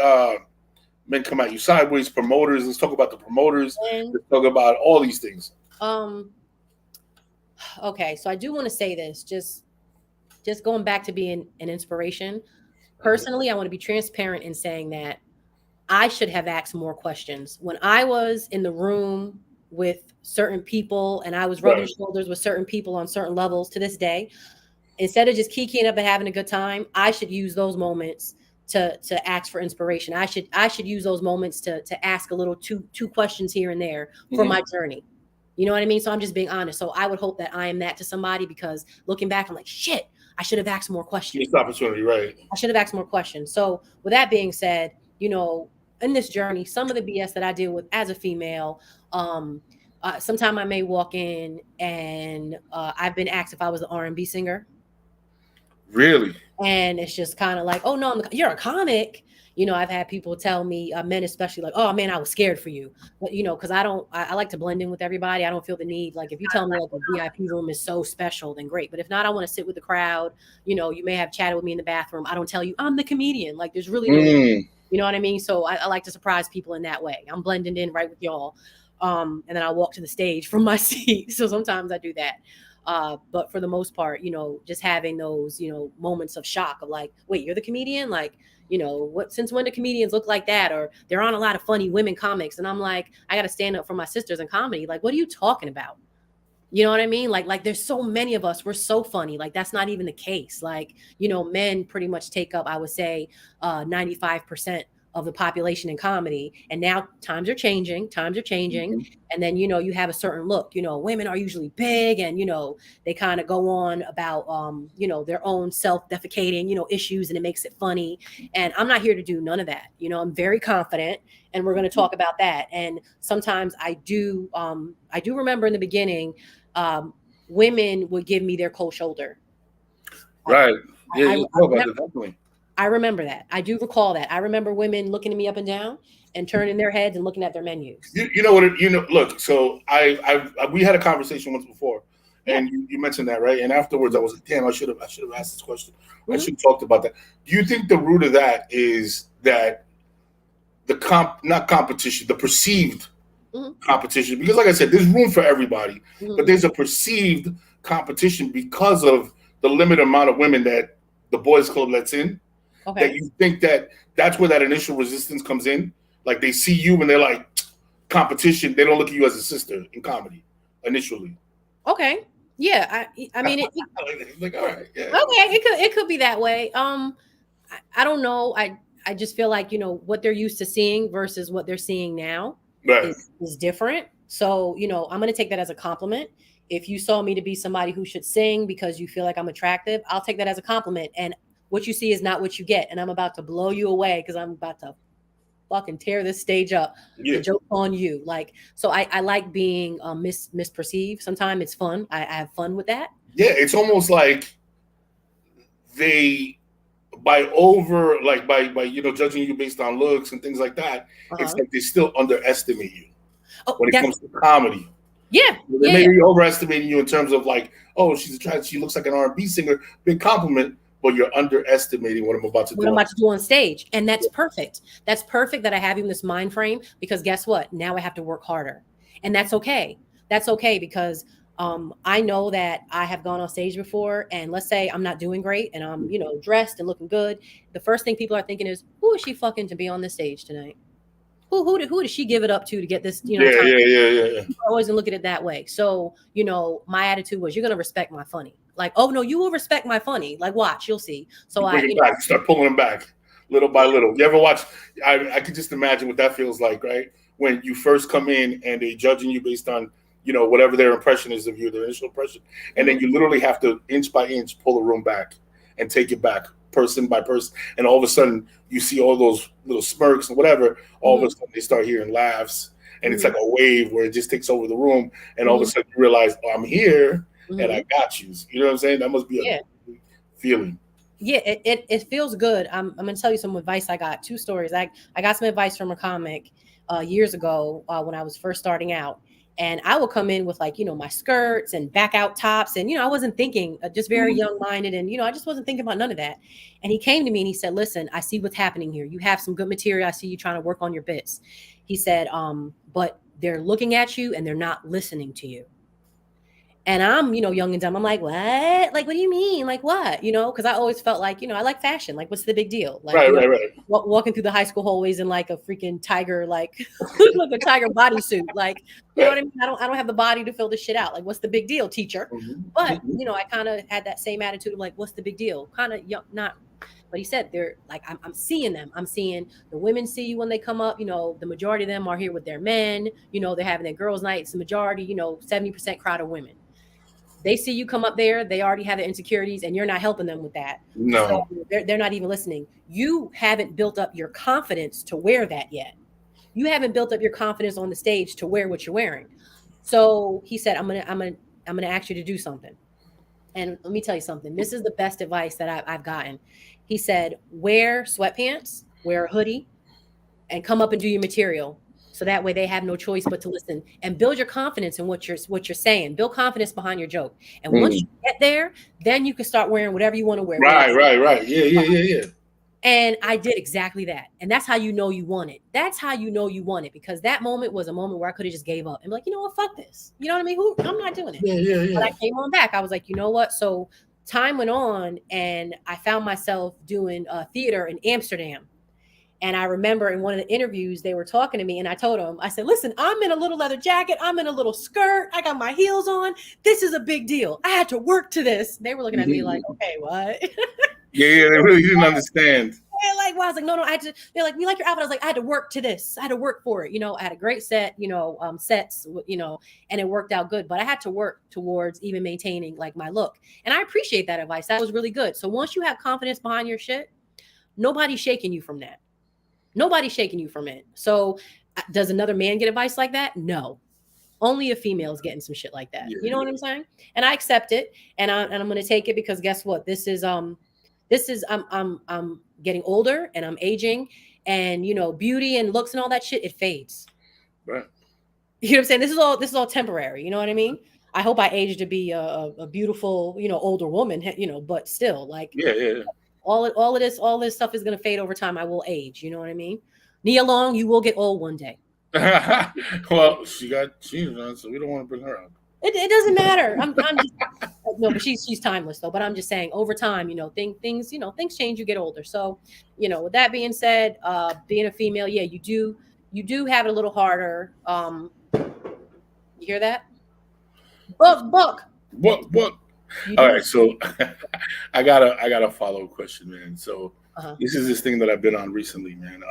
men come at you sideways? Promoters. Let's talk about the promoters. And Let's talk about all these things. um, okay. So I do want to say this, just going back to being an inspiration. Personally, I want to be transparent in saying that I should have asked more questions. When I was in the room with certain people and I was rubbing Right. shoulders with certain people on certain levels, to this day, instead of just kikiing up and having a good time, I should use those moments to ask for inspiration. I should use those moments to ask a little two questions here and there for Mhm. my journey. You know what I mean? So I'm just being honest. So I would hope that I am that to somebody, because looking back, I'm like, shit, I should have asked more questions. Missed opportunity, right? I should have asked more questions. So with that being said, in this journey, some of the BS that I deal with as a female, sometime I may walk in and I've been asked if I was an R&B singer, Really? and it's just kind of like, oh no, you're a comic. I've had people tell me, men especially, like, oh man, I was scared for you. But because I like to blend in with everybody. I don't feel the need, like, if you tell me like a VIP room is so special, then great. But if not, I want to sit with the crowd. You may have chatted with me in the bathroom. I don't tell you I'm the comedian. Like, there's really no, Mm. you know what I mean? So I like to surprise people in that way. I'm blending in right with y'all. And then I walk to the stage from my seat. So sometimes I do that. But for the most part, just having those, moments of shock of like, wait, you're the comedian? Like, since when do comedians look like that? Or they're on a lot of funny women comics. And I'm like, I got to stand up for my sisters in comedy. Like, what are you talking about? You know what I mean? Like there's so many of us. We're so funny. Like, that's not even the case. Like, men pretty much take up, I would say, 95% of the population in comedy. And now times are changing. Times are changing. Mhm. And then, you have a certain look. Women are usually big, and, they kind of go on about, their own self-defecating, issues, and it makes it funny. And I'm not here to do none of that. I'm very confident, and we're going to talk about that. And sometimes I do remember in the beginning, um, women would give me their cold shoulder. I, Right. Yeah, I, you I talk about remember, that definitely. I remember that. I do recall that. I remember women looking at me up and down and turning their heads and looking at their menus. You know what? Look. So we had a conversation once before, Yeah. and you mentioned that, right? And afterwards, I was like, damn, I should have asked this question. I Hmm. should have talked about that. Do you think the root of that is that the not competition, the perceived Hmm. competition? Because, like I said, there's room for everybody, but Hmm. there's a perceived competition because of the limited amount of women that the boys' club lets in. That Okay. you think that that's where that initial resistance comes in. Like, they see you and they're like, competition. They don't look at you as a sister in comedy initially. Okay. Yeah. I mean, Like, all right, yeah, okay. It could be that way. I don't know. I just feel like, what they're used to seeing versus what they're seeing now right. is different. So, I'm going to take that as a compliment. If you saw me to be somebody who should sing because you feel like I'm attractive, I'll take that as a compliment. And what you see is not what you get. And I'm about to blow you away because I'm about to fucking tear this stage up. The Yeah, joke's on you. Like, so I like being misperceived. Sometimes it's fun. I have fun with that. yeah. It's almost like they by judging you based on looks and things like that. It's Uh-huh. like they still underestimate you Oh, when it that's, comes to comedy. yeah, They yeah, may yeah. be overestimating you in terms of like, oh, she's attractive. She looks like an R&B singer. Big compliment, but you're underestimating what I'm about to What do. I'm about to do on stage. And that's perfect. That's perfect that I have you in this mind frame, because guess what? Now I have to work harder. And that's okay. That's okay, because I know that I have gone on stage before, and let's say I'm not doing great and I'm, dressed and looking good. The first thing people are thinking is, who is she fucking to be on this stage tonight? who did she give it up to get this, Yeah, time? yeah. I wasn't looking at it that way. So, my attitude was, you're gonna respect my funny. Like, oh no, you will respect my funny. Like, watch, you'll see. So You bring it back. You start pulling them back little by little. You ever watch? I could just imagine what that feels like, right? When you first come in and they judging you based on whatever their impression is of you, their initial impression, and then you literally have to inch by inch pull the room back and take it back person by person, and all of a sudden you see all those little smirks and whatever. All of a sudden they start hearing laughs, and it's like a wave where it just takes over the room, and all of a sudden you realize, oh, I'm here and I got you. You know what I'm saying? That must be a feeling. Yeah, it feels good. I'm gonna tell you some advice I got. Two stories. I got some advice from a comic years ago when I was first starting out, and I would come in with my skirts and back out tops, and I wasn't thinking, just very young minded, and I just wasn't thinking about none of that. And he came to me and he said, "Listen, I see what's happening here. You have some good material. I see you trying to work on your bits." He said, "But they're looking at you and they're not listening to you." And I'm, young and dumb. I'm like, what? Like, what do you mean? Like, what? Because I always felt like, I like fashion. Like, what's the big deal? Like, right. Walking through the high school hallways in like a freaking tiger, like, like a tiger bodysuit. Like, you know what I mean? I don't have the body to fill this shit out. Like, what's the big deal, teacher? But, I kind of had that same attitude of like, what's the big deal? Kind of not. But he said they're like, I'm seeing them. I'm seeing the women see you when they come up. The majority of them are here with their men. They're having their girls' nights. The majority, 70% crowd of women. They see you come up there, they already have the insecurities, and you're not helping them with that. No. So they're not even listening. You haven't built up your confidence to wear that yet. You haven't built up your confidence on the stage to wear what you're wearing. So he said, I'm gonna ask you to do something. And let me tell you something. This is the best advice that I've gotten. He said, wear sweatpants, wear a hoodie, and come up and do your material. So that way they have no choice but to listen and build your confidence in what you're saying. Build confidence behind your joke. And once you get there, then you can start wearing whatever you want to wear. Right. Yeah. And I did exactly that. And that's how you know you want it. That's how you know you want it, because that moment was a moment where I could have just gave up and be like, you know what, fuck this. You know what I mean? I'm not doing it. Yeah. But I came on back. I was like, you know what? So time went on and I found myself doing theater in Amsterdam. And I remember in one of the interviews, they were talking to me and I told them, I said, listen, I'm in a little leather jacket. I'm in a little skirt. I got my heels on. This is a big deal. I had to work to this. They were looking at me like, okay, what? Yeah, they really didn't understand. Well, I was like, no, I had to. They're like, we like your outfit. I was like, I had to work to this. I had to work for it. I had a great set, sets, and it worked out good. But I had to work towards even maintaining like my look. And I appreciate that advice. That was really good. So once you have confidence behind your shit, nobody's shaking you from that. Nobody's shaking you from it. So does another man get advice like that? No. Only a female is getting some shit like that. You know what I'm saying? And I accept it, and I'm going to take it, because guess what? This is I'm getting older and I'm aging, and beauty and looks and all that shit, it fades. Right. You know what I'm saying? This is all temporary. You know what I mean? I hope I age to be a beautiful, older woman, but still, like, yeah. all of this stuff is going to fade over time. I will age. You know what I mean? Nia Long, you will get old one day. Well, she got cheated on, so we don't want to bring her up. It doesn't matter. I'm just no, but she's timeless though. But I'm just saying, over time, things change. You get older. So, with that being said, being a female, yeah, you do have it a little harder. You hear that? Buck. What? All right, so I got a follow-up question, man. So this is this thing that I've been on recently, man.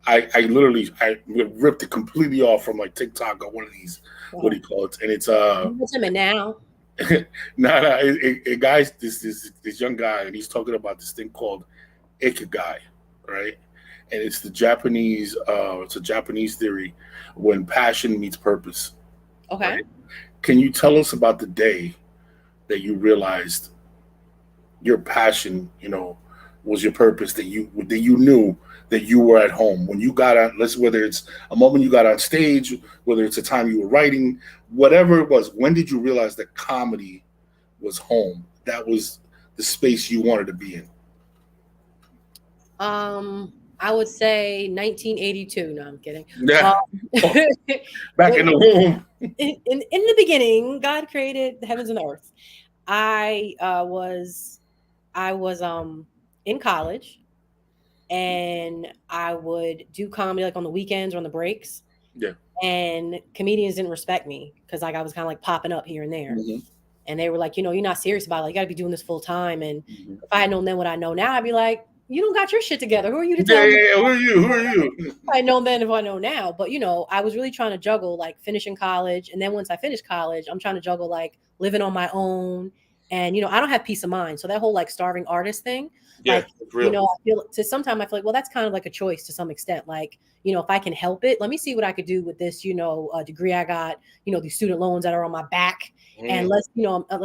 I literally ripped it completely off from like TikTok or one of these, what do you call it? And it's now. a guy's this young guy, and he's talking about this thing called a.k.a, right? And it's the Japanese it's a Japanese theory when passion meets purpose. Okay. Right? Can you tell us about the day that you realized your passion, was your purpose, that you knew that you were at home when you got on, whether it's a moment you got on stage, whether it's a time you were writing, whatever it was, when did you realize that comedy was home? That was the space you wanted to be in? I would say 1982. No, I'm kidding. Yeah. Back in the womb. In the beginning, God created the heavens and the earth. I was in college, and I would do comedy like on the weekends or on the breaks. Yeah. And comedians didn't respect me because like I was kind of like popping up here and there. Mm-hmm. And they were like, you're not serious about it. Like, you got to be doing this full time. And Mm-hmm. if I had known then what I know now, I'd be like, you don't got your shit together. Who are you to Yeah, tell me? yeah, yeah. Who are you? Who are you? If I know then if I know now. But I was really trying to juggle like finishing college. And then once I finished college, I'm trying to juggle like living on my own. And I don't have peace of mind. So that whole like starving artist thing, Yeah, like, it's real. I feel sometimes I feel like, well, that's kind of like a choice to some extent. Like, if I can help it, let me see what I could do with this, degree I got, these student loans that are on my back. And let's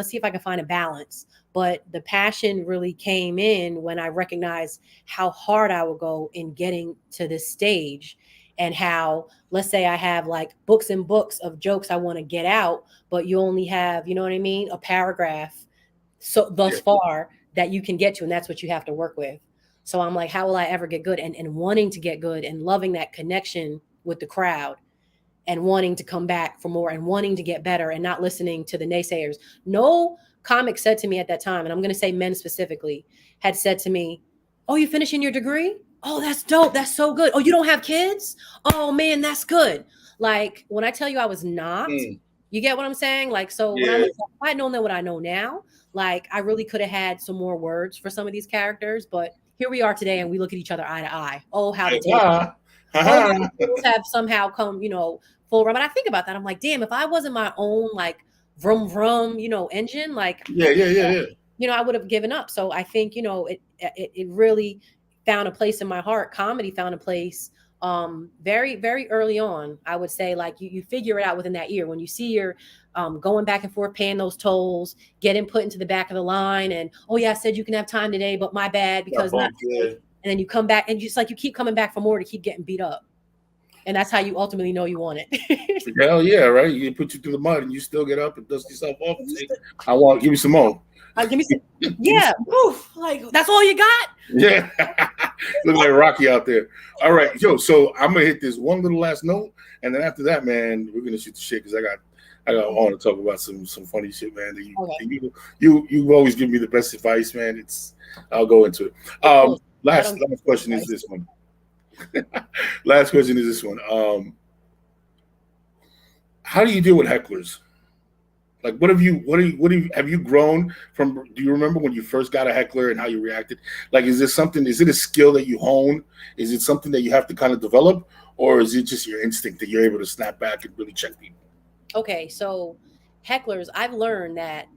see if I can find a balance. But the passion really came in when I recognized how hard I would go in getting to this stage, and how, let's say I have like books and books of jokes I want to get out, but you only have, you know what I mean, a paragraph so thus far that you can get to, and that's what you have to work with. So I'm like, how will I ever get good? And wanting to get good and loving that connection with the crowd, and wanting to come back for more, and wanting to get better, and not listening to the naysayers. No comic said to me at that time, and I'm going to say men specifically, had said to me, oh, you finishing your degree? Oh, that's dope. That's so good. Oh, you don't have kids? Oh man, that's good. Like, when I tell you I was not, you get what I'm saying? Like, so when I look, if I had known that what I know now, like, I really could have had some more words for some of these characters, but here we are today, and we look at each other eye to eye. Oh, how the tables have somehow come, full run. But I think about that. I'm like, damn, if I wasn't my own like vroom vroom, engine, like I would have given up. So I think, it really found a place in my heart. Comedy found a place very, very early on. I would say, like, you figure it out within that year when you see your going back and forth, paying those tolls, getting put into the back of the line, and oh yeah, I said you can have time today, but my bad because not today. And then you come back, and just like you keep coming back for more to keep getting beat up. And that's how you ultimately know you want it. Hell yeah, right? You put you through the mud and you still get up and dust yourself off and say, I want to give me some more. Give me some. Yeah. Oof, like, that's all you got? Yeah. Look like Rocky out there. All right. Yo, so I'm going to hit this one little last note. And then after that, man, we're going to shoot the shit because I want to talk about some funny shit, man. You've always given me the best advice, man. I'll go into it. Last question is this one. Last question is this one. How do you deal with hecklers? Like, have you grown from? Do you remember when you first got a heckler and how you reacted? Like, is it a skill that you hone? Is it something that you have to kind of develop, or is it just your instinct that you're able to snap back and really check people? Okay, so hecklers, I've learned that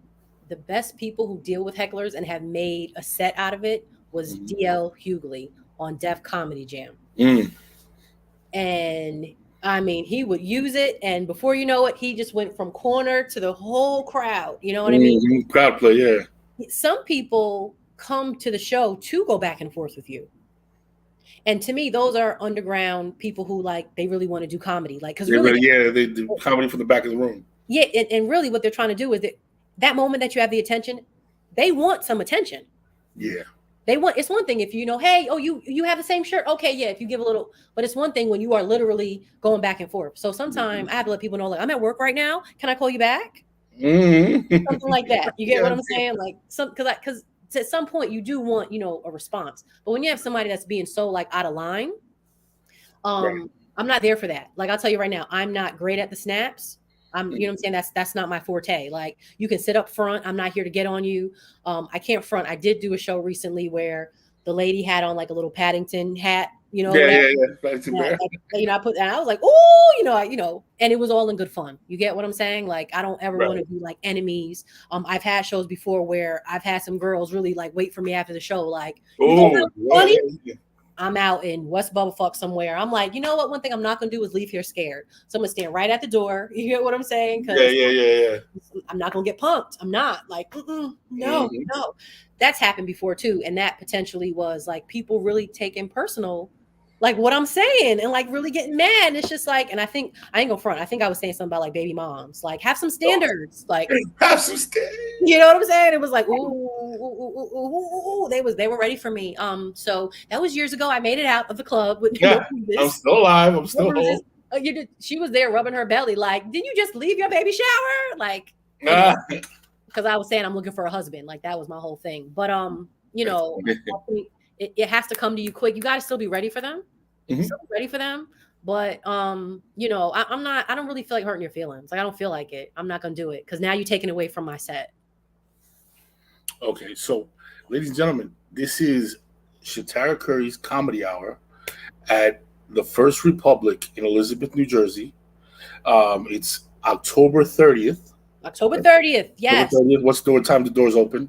the best people who deal with hecklers and have made a set out of it was D.L. Hughley on Def Comedy Jam. And I mean, he would use it, and before you know it, he just went from corner to the whole crowd. You know what I mean? Crowd play, yeah. Some people come to the show to go back and forth with you. And to me, those are underground people who, like, they really want to do comedy. Like, because they do comedy from the back of the room. Yeah, and really what they're trying to do is that moment that you have the attention, they want some attention. Yeah. It's one thing if hey, oh, you have the same shirt. Okay, yeah, if you give a little, but it's one thing when you are literally going back and forth. So sometimes I have to let people know, like, I'm at work right now. Can I call you back? Something like that. You get what I'm saying? Like, because at some point you do want, a response. But when you have somebody that's being so like out of line, I'm not there for that. Like, I'll tell you right now, I'm not great at the snaps. You know what I'm saying? That's not my forte. Like, you can sit up front. I'm not here to get on you. I can't front. I did do a show recently where the lady had on like a little Paddington hat, Yeah. Paddington bear. I put that. I was like, oh, and it was all in good fun. You get what I'm saying? Like, I don't ever want to be like enemies. I've had shows before where I've had some girls really like wait for me after the show, like, funny. I'm out in West Bubblefuck somewhere. I'm like, you know what? One thing I'm not going to do is leave here scared. So I'm going to stand right at the door. You get what I'm saying? Yeah. I'm not going to get punked. I'm not like, no. That's happened before too. And that potentially was like people really taking personal, like what I'm saying, and like really getting mad. And it's just like, and I think I ain't gonna front. I think I was saying something about like baby moms, like have some standards, like have some standards. You know what I'm saying? It was like, ooh, they were ready for me. So that was years ago. I made it out of the club with I'm still alive. I'm still home. She was there rubbing her belly, like, did you just leave your baby shower? Like, because I was saying I'm looking for a husband. Like, that was my whole thing. But I think it has to come to you quick. You got to still be ready for them. Mhm. Still be ready for them. But you know, I'm not. I don't really feel like hurting your feelings. Like I don't feel like it. I'm not gonna do it because now you're taking away from my set. Okay, so, ladies and gentlemen, this is Shatara Curry's Comedy Hour at the First Republic in Elizabeth, New Jersey. It's October 30th. October 30th. October Yes. 30th. What time the doors open?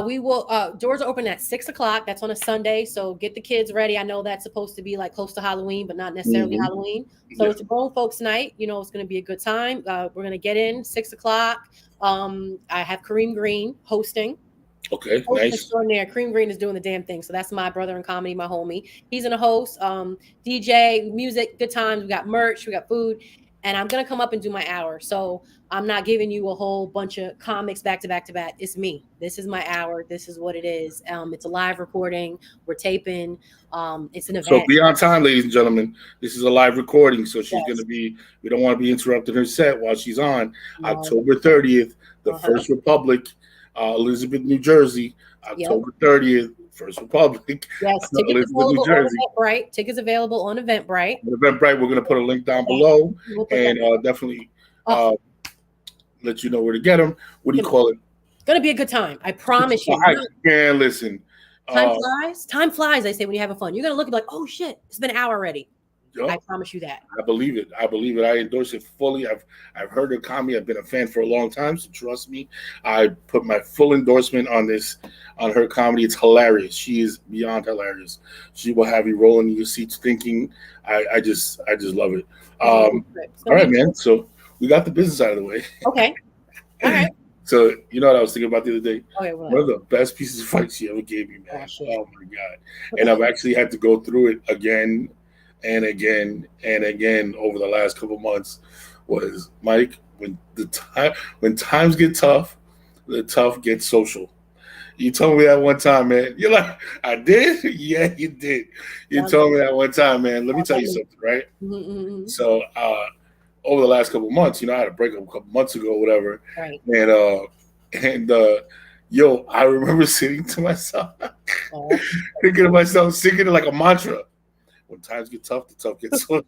We will doors are open at 6 o'clock. That's on a Sunday. So get the kids ready. I know that's supposed to be like close to Halloween, but not necessarily Mhm. Halloween. So Yeah. it's a grown folks night. You know, it's gonna be a good time. We're gonna get in 6 o'clock. I have Kareem Green hosting. Okay, Host nice. extraordinaire. Cream Green is doing the damn thing. So that's my brother in comedy, my homie. He's in a host, DJ, music, good times. We got merch, we got food. And I'm gonna come up and do my hour. So I'm not giving you a whole bunch of comics back to back to back. It's me. This is my hour. This is what it is. It's a live recording. We're taping. It's an So event. be on time, ladies and gentlemen. This is a live recording, so she's going to Yes. be. We don't want to be interrupting her set while she's on. No. October 30th, the Uh-huh. First Republic, Elizabeth, New Jersey. Yep. October 30th, First Republic, Yes. Tickets Elizabeth, New available on Jersey. Eventbrite. Tickets available on Eventbrite. Eventbrite, we're going to put a link down below We'll put and that. definitely Oh, let you know where to get them. What do you call it? gonna be a good time. I promise you. I can't listen. Time flies. Time flies. I say when you're having fun, you're gonna look and be like, "Oh shit, it's been an hour already." Yup. I promise you that. I believe it. I believe it. I endorse it fully. I've heard her comedy. I've been a fan for a long time, so trust me. I put my full endorsement on this, on her comedy. It's hilarious. She is beyond hilarious. She will have you rolling in your seats thinking. I just love it. All right, man. So we got the business out of the way. Okay. All right. So you know what I was thinking about the other day? Okay. One of the best pieces of advice she ever gave me, man. shit. Oh my god! And I've actually had to go through it again and again and again over the last couple months. Was Mike, when times get tough, the tough get social. You told me that one time, man. You're like, I did? Yeah, you did. You told me that one time, man. Let me tell you something, right? Mm-hmm. So over the last couple months, you know, I had a breakup a couple months ago, whatever. Right. And yo, I remember sitting to myself, thinking to myself, singing it like a mantra. When times get tough, the tough gets so.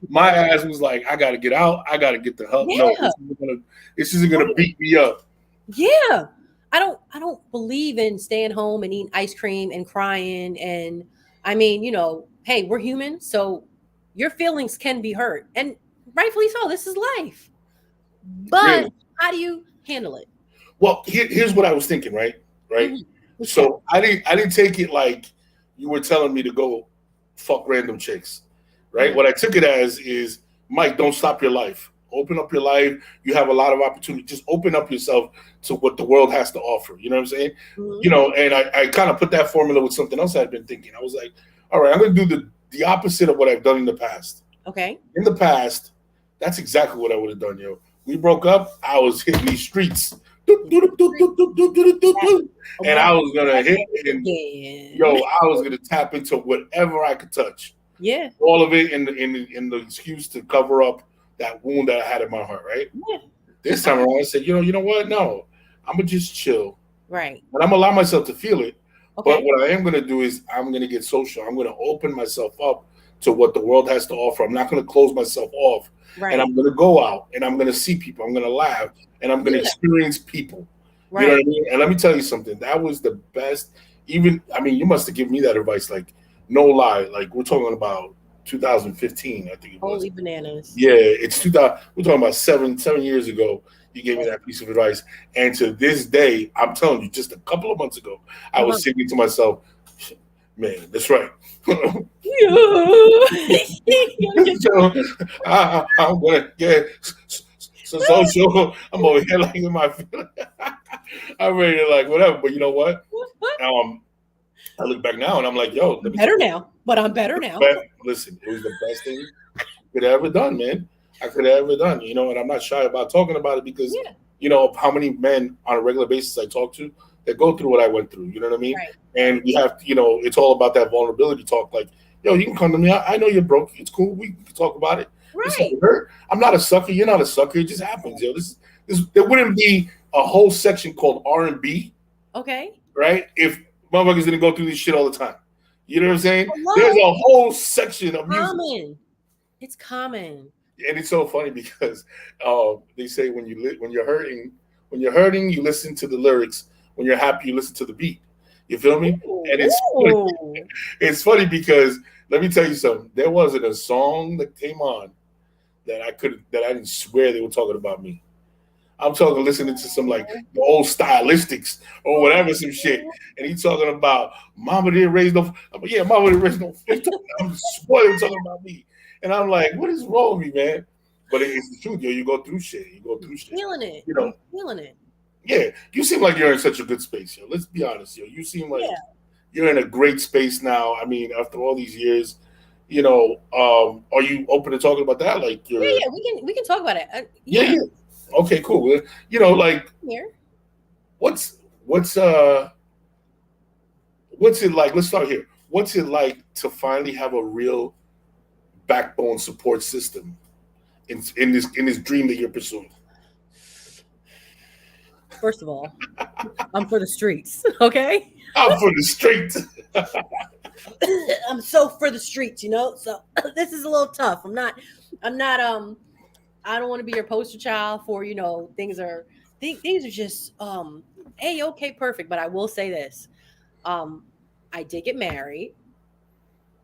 My ass was like, I gotta get out. I gotta get the help. Yeah. No, this isn't gonna beat me up. Yeah. I don't believe in staying home and eating ice cream and crying. And I mean, you know, hey, we're human, so your feelings can be hurt. And rightfully so. This is life. But Really? how do you handle it? Well, here's what I was thinking, right? Mm-hmm. So I didn't take it like you were telling me to go fuck random chicks, right? Mm-hmm. What I took it as is, Mike, don't stop your life. Open up your life. You have a lot of opportunity. Just open up yourself to what the world has to offer. You know what I'm saying? Mm-hmm. You know, and I kind of put that formula with something else I'd been thinking. I was like, all right, I'm going to do the opposite of what I've done in the past. Okay. In the past, that's exactly what I would have done, yo. We broke up. I was hitting these streets. And I was gonna hit, and I was gonna tap into whatever I could touch. Yeah, all of it in the excuse to cover up that wound that I had in my heart. Right. Yeah. This time around, I said, you know what? No, I'm gonna just chill. Right. But I'm gonna allow myself to feel it. Okay. But what I am gonna do is I'm gonna get social. I'm gonna open myself up to what the world has to offer. I'm not gonna close myself off. Right. And I'm gonna go out and I'm gonna see people. I'm gonna laugh and I'm gonna experience people. Right. You know what I mean? And let me tell you something. That was the best. You must have given me that advice. Like, no lie. Like, we're talking about 2015, I think it was. Holy bananas. Yeah, it's 2000. We're talking about seven years ago. You gave me that piece of advice. And to this day, I'm telling you, just a couple of months ago, I was thinking to myself, man, that's right. So, I'm going to get social. I'm over here like in my feelings. I'm ready to like whatever. But you know what? I look back now and I'm like, yo. I'm better now. Listen, it was the best thing I could have ever done, man. I could have ever done, you know, and I'm not shy about talking about it because, you know, of how many men on a regular basis I talk to that go through what I went through. You know what I mean? Right. And we have to, you know, it's all about that vulnerability talk. Like, yo, you can come to me. I know you're broke. It's cool. We can talk about it. Right. I'm not a sucker. You're not a sucker. It just happens, yo. This there wouldn't be a whole section called R&B. Okay. Right? If motherfuckers didn't go through this shit all the time. You know what I'm saying? There's Hello? a whole section of music. Common. It's common. And it's so funny because they say when you're hurting, you listen to the lyrics. When you're happy, you listen to the beat. You feel me? And Ooh. it's funny because let me tell you something. There wasn't a song that came on that I didn't swear they were talking about me. I'm talking listening to some like the old stylistics or whatever, some shit. And he's talking about mama didn't raise no. I'm like, yeah, mama didn't raise no. I'm spoiled talking about me. And I'm like, what is wrong with me, man? But it's the truth, yo. You go through shit. You go through shit. Feeling it. You know, feeling it. Yeah, you seem like you're in such a good space, yo. Let's be honest, yo. You seem like you're in a great space now. I mean, after all these years, you know, are you open to talking about that? Like, yeah, we can talk about it. Yeah. Okay, cool. You know, like, what's it like? Let's start here. What's it like to finally have a real backbone support system in this dream that you're pursuing? First of all, I'm for the streets. Okay, I'm for the streets. I'm so for the streets, you know. So this is a little tough. I'm not. I don't want to be your poster child for, you know, things are just okay, perfect. But I will say this. I did get married.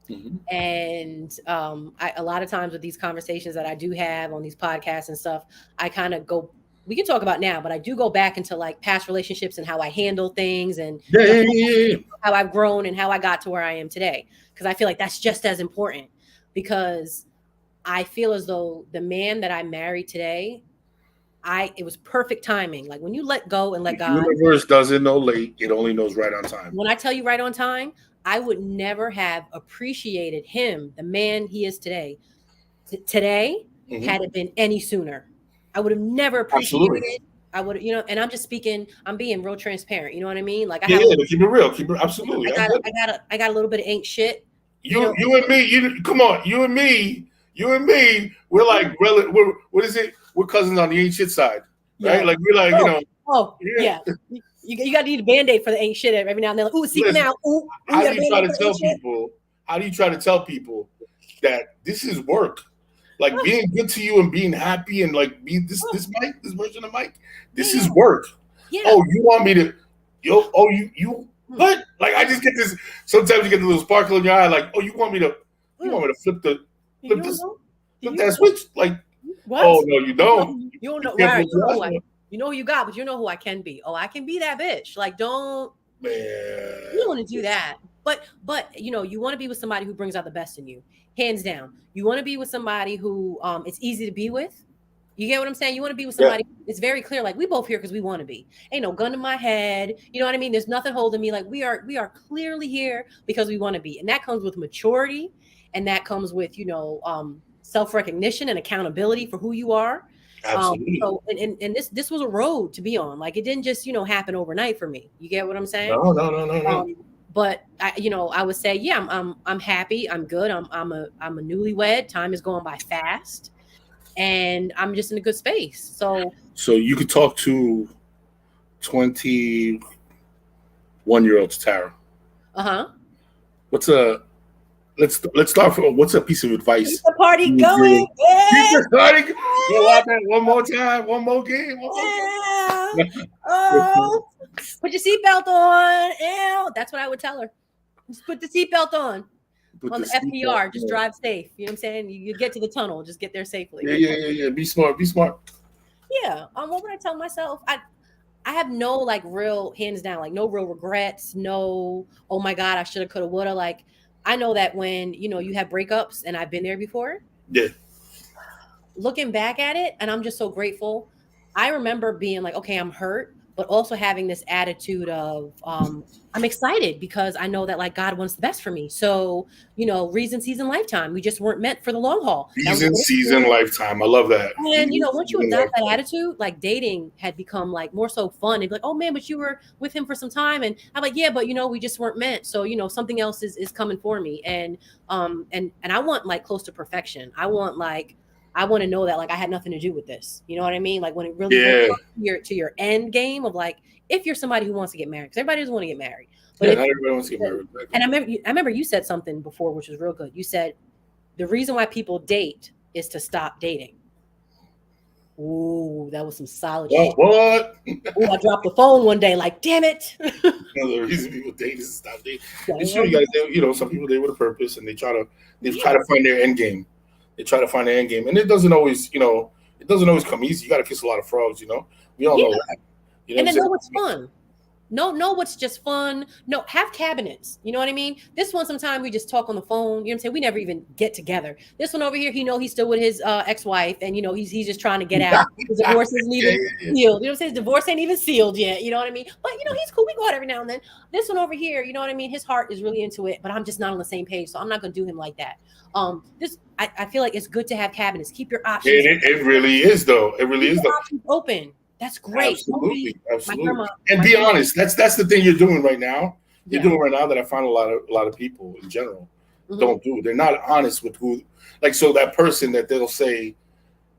Mm-hmm. And a lot of times with these conversations that I do have on these podcasts and stuff, I kind of go, we can talk about now, but I do go back into like past relationships and how I handle things and how I've grown and how I got to where I am today. Because I feel like that's just as important, because I feel as though the man that I married today, it was perfect timing. Like when you let go and let God. The universe doesn't know late; it only knows right on time. When I tell you right on time, I would never have appreciated him, the man he is today. Today, had it been any sooner, I would have never appreciated it. I would, you know, and I'm just speaking. I'm being real transparent. You know what I mean? Like, keep it real. Keep it absolutely. I got a little bit of ain't shit. You and me. Come on, you and me. We're like, what is it? We're cousins on the ain't shit side, right? Like we're like, you know. Oh yeah. You got to need a Band-Aid for the ain't shit every now and then. Like, ooh, see now. Ooh, how do you try to tell people? How do you try to tell people that this is work? Like being good to you and being happy and like be this version of Mike. This is work. Yeah. Oh, you want me to? What? Like I just get this. Sometimes you get the little sparkle in your eye. Like, oh, you want me to flip that switch? Like, what? Oh no, you don't. You don't know. Right. You know who you got, but you know who I can be. Oh, I can be that bitch. Like, don't. Man. You don't want to do that. But you know, you want to be with somebody who brings out the best in you, hands down. You want to be with somebody who it's easy to be with. You get what I'm saying? You want to be with somebody. It's very clear. Like we both here because we want to be. Ain't no gun in my head. You know what I mean? There's nothing holding me. Like we are clearly here because we want to be, and that comes with maturity, and that comes with, you know, self-recognition and accountability for who you are. Absolutely. So and this was a road to be on. Like it didn't just, you know, happen overnight for me. You get what I'm saying? No. But I would say, yeah, I'm happy. I'm good. I'm a newlywed. Time is going by fast, and I'm just in a good space. So you could talk to 21-year-old Tara. Let's start from what's a piece of advice? Keep the party going. Keep the party. Go out there one more time, one more game. Put your seatbelt on. Ew. That's what I would tell her. Just put the seatbelt on the FDR. Just drive safe. You know what I'm saying? You get to the tunnel. Just get there safely. Yeah. Be smart. Yeah. What would I tell myself? I have no like real hands down, like no real regrets. No, oh my God, I shoulda, coulda, woulda. Like I know that when, you know, you have breakups, and I've been there before. Yeah. Looking back at it, and I'm just so grateful. I remember being like, okay, I'm hurt, but also having this attitude of I'm excited because I know that like God wants the best for me. So, you know, reason, season, lifetime. We just weren't meant for the long haul. Season, lifetime. I love that. And you know, once you adopt that attitude, like dating had become like more so fun. It'd be like, oh man, but you were with him for some time, and I'm like, yeah, but you know, we just weren't meant. So you know, something else is coming for me, and I want like close to perfection. I want to know that like I had nothing to do with this. You know what I mean? Like when it really comes to your end game of like, if you're somebody who wants to get married, because everybody doesn't want to get married, But Yeah, if not everybody wants to get married. and I remember you said something before, which was real good. You said the reason why people date is to stop dating. Ooh, that was some solid Well, shit. what? Ooh, I dropped the phone one day, like, damn it. The reason people date is to stop dating. And sure, you got to, some people date with a purpose, and they try to find their end game. They try to find their end game, and it doesn't always, it doesn't always come easy. You got to kiss a lot of frogs. We all know that. And then know what's fun. No, what's just fun. No, have cabinets. You know what I mean? This one, sometimes we just talk on the phone. You know what I'm saying? We never even get together. This one over here, he's still with his ex-wife, and he's just trying to get out. His divorce isn't even sealed. You know what I'm saying? His divorce ain't even sealed yet. You know what I mean? But he's cool. We go out every now and then. This one over here, you know what I mean? His heart is really into it, but I'm just not on the same page, so I'm not gonna do him like that. I feel like it's good to have cabinets. Keep your options. It really is, though. It really is, though. Options open. That's great. Absolutely. And be honest. That's the thing you're doing right now. You're doing right now that I find a lot of people in general don't do. They're not honest with who. So that person that they'll say,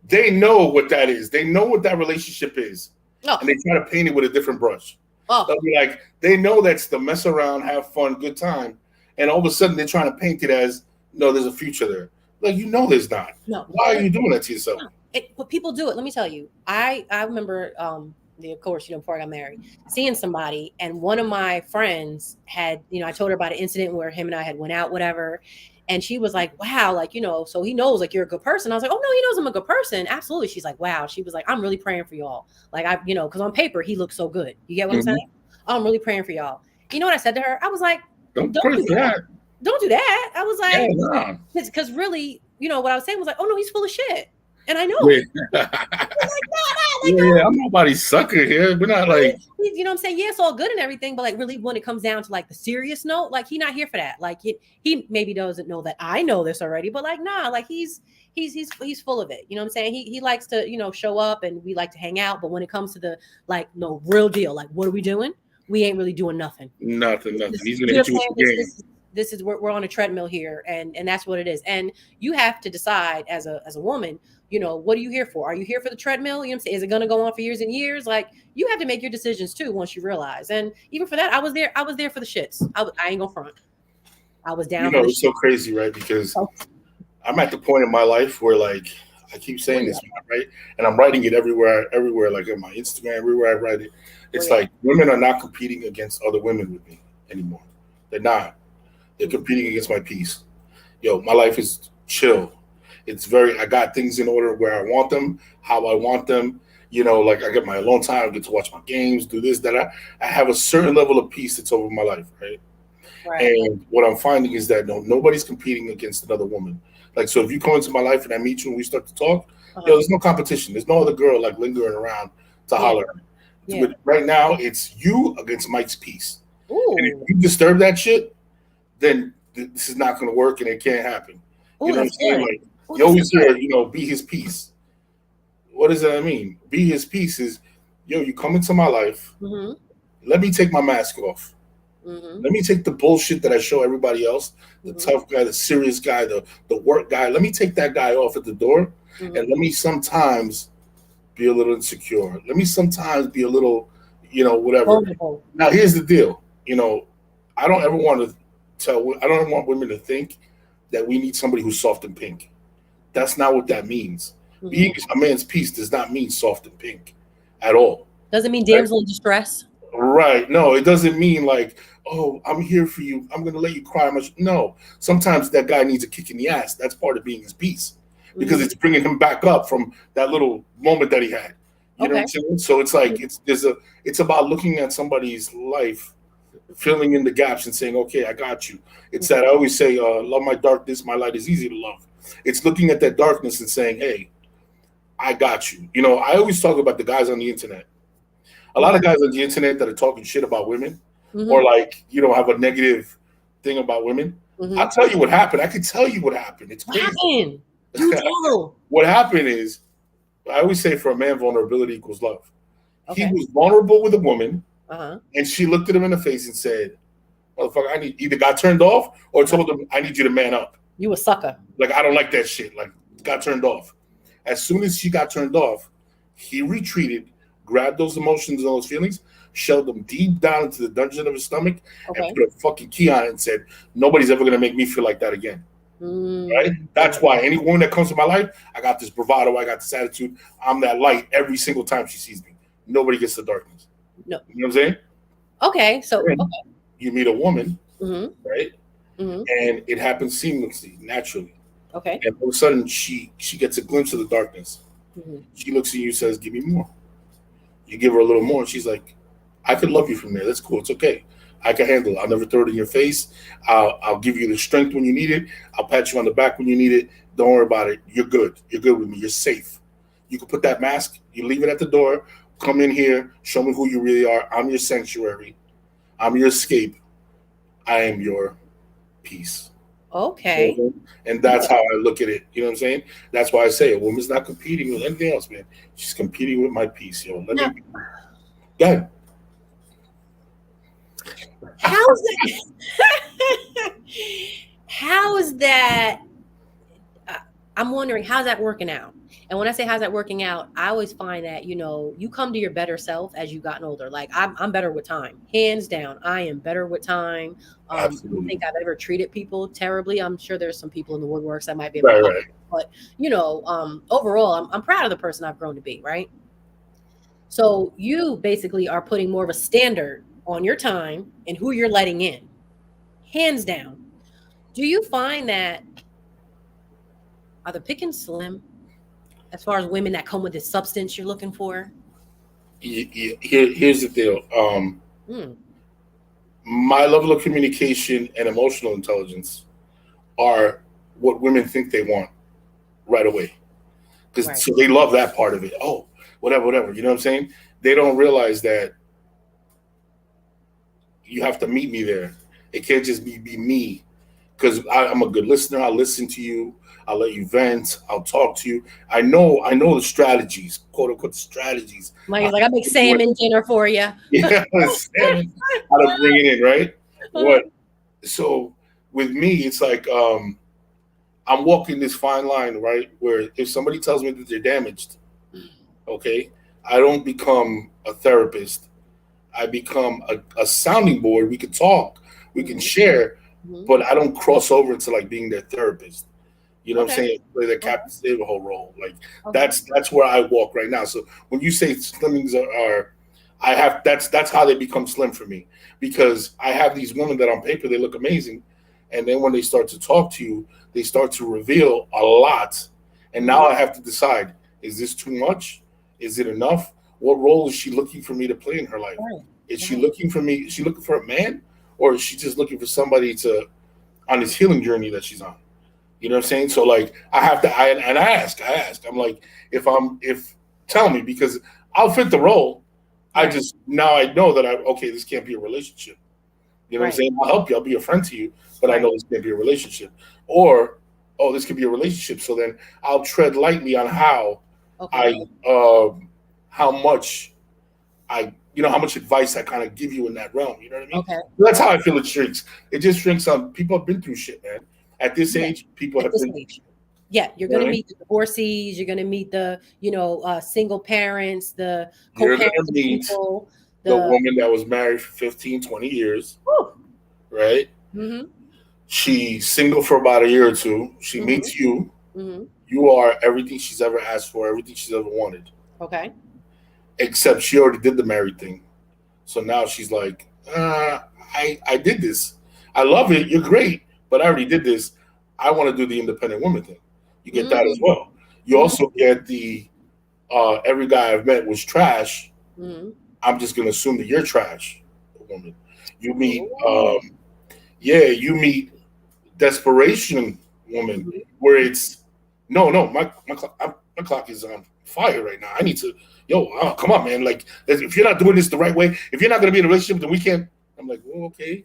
they know what that is. They know what that relationship is, and they try to paint it with a different brush. They'll be like, they know that's the mess around, have fun, good time, and all of a sudden they're trying to paint it as no, there's a future there. There's not. No. Why are you doing that to yourself? No. But people do it. Let me tell you. I remember, of course, before I got married, seeing somebody, and one of my friends had, I told her about an incident where him and I had went out, whatever, and she was like, "Wow, so he knows you're a good person." I was like, "Oh no, he knows I'm a good person, absolutely." She's like, "Wow." She was like, "I'm really praying for y'all. Because on paper he looks so good. You get what I'm saying? I'm really praying for y'all." You know what I said to her? I was like, "Don't do that. Don't do that." I was like, because really, what I was saying was like, "Oh no, he's full of shit." And I know it. I'm nobody's sucker here. We're not like, you know what I'm saying? Yeah, it's all good and everything, but really when it comes down to the serious note, he's not here for that. He maybe doesn't know that I know this already, but he's full of it. You know what I'm saying? He likes to, show up, and we like to hang out, but when it comes to the no real deal, what are we doing? We ain't really doing nothing. Nothing. He's gonna hit you with the game. This is we're on a treadmill here, and that's what it is. And you have to decide as a woman, what are you here for? Are you here for the treadmill? You know what I'm saying? Is it going to go on for years and years? You have to make your decisions too once you realize. And even for that, I was there for the shits. I ain't gonna front. I was down. It's so crazy, right? Because I'm at the point in my life where I keep saying this, right? And I'm writing it everywhere, like on my Instagram, everywhere I write it. It's women are not competing against other women with me anymore. They're not. They're competing against my peace. My life is chill. It's I got things in order where I want them, how I want them. I get my alone time, I get to watch my games, do this, that. I have a certain level of peace that's over my life, right? And what I'm finding is that nobody's competing against another woman. So if you come into my life and I meet you and we start to talk, there's no competition. There's no other girl lingering around to holler. Yeah. Right now, it's you against Mike's peace. Ooh. And if you disturb that shit, then this is not going to work and it can't happen. You know what I'm saying? You always hear, be his peace. What does that mean? Be his peace is, you come into my life. Mm-hmm. Let me take my mask off. Mm-hmm. Let me take the bullshit that I show everybody else, the tough guy, the serious guy, the work guy. Let me take that guy off at the door, and let me sometimes be a little insecure. Let me sometimes be a little, whatever. Vulnerable. Now, here's the deal. I don't ever want women to think that we need somebody who's soft and pink. That's not what that means. Mm-hmm. Being a man's peace does not mean soft and pink at all. Doesn't mean damsel in distress. Right. No, it doesn't mean oh, I'm here for you. I'm going to let you cry much. No, sometimes that guy needs a kick in the ass. That's part of being his peace because it's bringing him back up from that little moment that he had. You know what I'm saying? So it's it's about looking at somebody's life, filling in the gaps and saying, okay, I got you. It's that I always say, love my darkness, my light is easy to love. It's looking at that darkness and saying, hey, I got you. I always talk about the guys on the internet. A lot of guys on the internet that are talking shit about women or have a negative thing about women. Mm-hmm. I'll tell you what happened. I can tell you what happened. It's crazy. What happened is, I always say for a man, vulnerability equals love. Okay. He was vulnerable with a woman and she looked at him in the face and said, motherfucker, either got turned off or told him, I need you to man up. You a sucker. I don't like that shit. Got turned off. As soon as she got turned off, he retreated, grabbed those emotions and those feelings, shoved him deep down into the dungeon of his stomach, and Okay. put a fucking key on it and said, "Nobody's ever gonna make me feel like that again." Right? That's Mm. why any woman that comes to my life, I got this bravado, I got this attitude. I'm that light every single time she sees me. Nobody gets the darkness. No. You know what I'm saying? Okay. So. And Okay. you meet a woman, Mm-hmm. right? Mm-hmm. And it happens seamlessly, naturally. Okay. And all of a sudden, she gets a glimpse of the darkness. Mm-hmm. She looks at you, says, "Give me more." You give her a little more, and she's like, "I could love you from there. That's cool. It's okay. I can handle it. I'll never throw it in your face. I'll give you the strength when you need it. I'll pat you on the back when you need it. Don't worry about it. You're good. You're good with me. You're safe. You can put that mask. You leave it at the door. Come in here. Show me who you really are. I'm your sanctuary. I'm your escape. I am your peace." Okay. And that's how I look at it. You know what I'm saying? That's why I say a woman's not competing with anything else, man. She's competing with my peace, yo. Let Now, me go ahead. how's that? How is that? I'm wondering how's that working out. And when I say how's that working out, I always find that you come to your better self as you've gotten older. Like I'm better with time, hands down. I am better with time. I don't Absolutely. think I've ever treated people terribly. I'm sure there's some people in the woodworks that might be able Right, to right. but overall, I'm proud of the person I've grown to be. Right. So you basically are putting more of a standard on your time and who you're letting in, hands down. Do you find that are the pickings slim as far as women that come with the substance you're looking for? Here's the deal. Hmm. My level of communication and emotional intelligence are what women think they want right away. Because Right. so they love that part of it. Oh, whatever, whatever. You know what I'm saying? They don't realize that you have to meet me there. It can't just be me. Because I'm a good listener. I'll listen to you. I'll let you vent. I'll talk to you. I know the strategies, quote unquote strategies. Mike's like, I make salmon dinner for you. Yeah, salmon, how to bring it in, right? What? So with me, it's like I'm walking this fine line, right? Where if somebody tells me that they're damaged, okay, I don't become a therapist. I become a sounding board. We can talk, we can Mhm. share, Mhm. but I don't cross over into like being their therapist. You know what I'm Okay. saying? Play the Okay. Captain Save whole role. Like Okay. that's where I walk right now. So when you say slimmings are I have that's how they become slim for me because I have these women that on paper they look amazing, and then when they start to talk to you, they start to reveal a lot, and now I have to decide: is this too much? Is it enough? What role is she looking for me to play in her life? Right. Is she Right. looking for me? Is she looking for a man, or is she just looking for somebody to on this healing journey that she's on? You know what I'm saying? So like I have to I ask. I'm like, if tell me because I'll fit the role. I Right. just now I know that okay, this can't be a relationship. You know what I'm Right. saying? I'll help you, I'll be a friend to you, but I Right. know this can't be a relationship. Or oh, this could be a relationship. So then I'll tread lightly on Okay. I how much how much advice I kind of give you in that realm. You know what I mean? Okay. That's how I feel it shrinks. It just shrinks on people have been through shit, man. At this Yeah. age, people At have this been through age. shit. Yeah, you're You know going what to I mean? meet the divorcees. You're going to meet the, single parents, the You're gonna co-parenting meet people, the the. woman that was married for 15, 20 years, Whew. right? Mm-hmm. She's single for about a year or two. She Mm-hmm. meets you. Mm-hmm. You are everything she's ever asked for, everything she's ever wanted. Okay. Except she already did the married thing. So now she's like, I did this. I love it. You're great, but I already did this. I want to do the independent woman thing. You get that as Mm-hmm. well. You also get the every guy I've met was trash. Mm-hmm. I'm just gonna assume that you're trash, woman. You meet, Ooh. you meet desperation woman, Mhm. where it's no, my clock is on fire right now. I need to, come on, man. Like, if you're not doing this the right way, if you're not gonna be in a relationship, then we can't. I'm like, well, okay.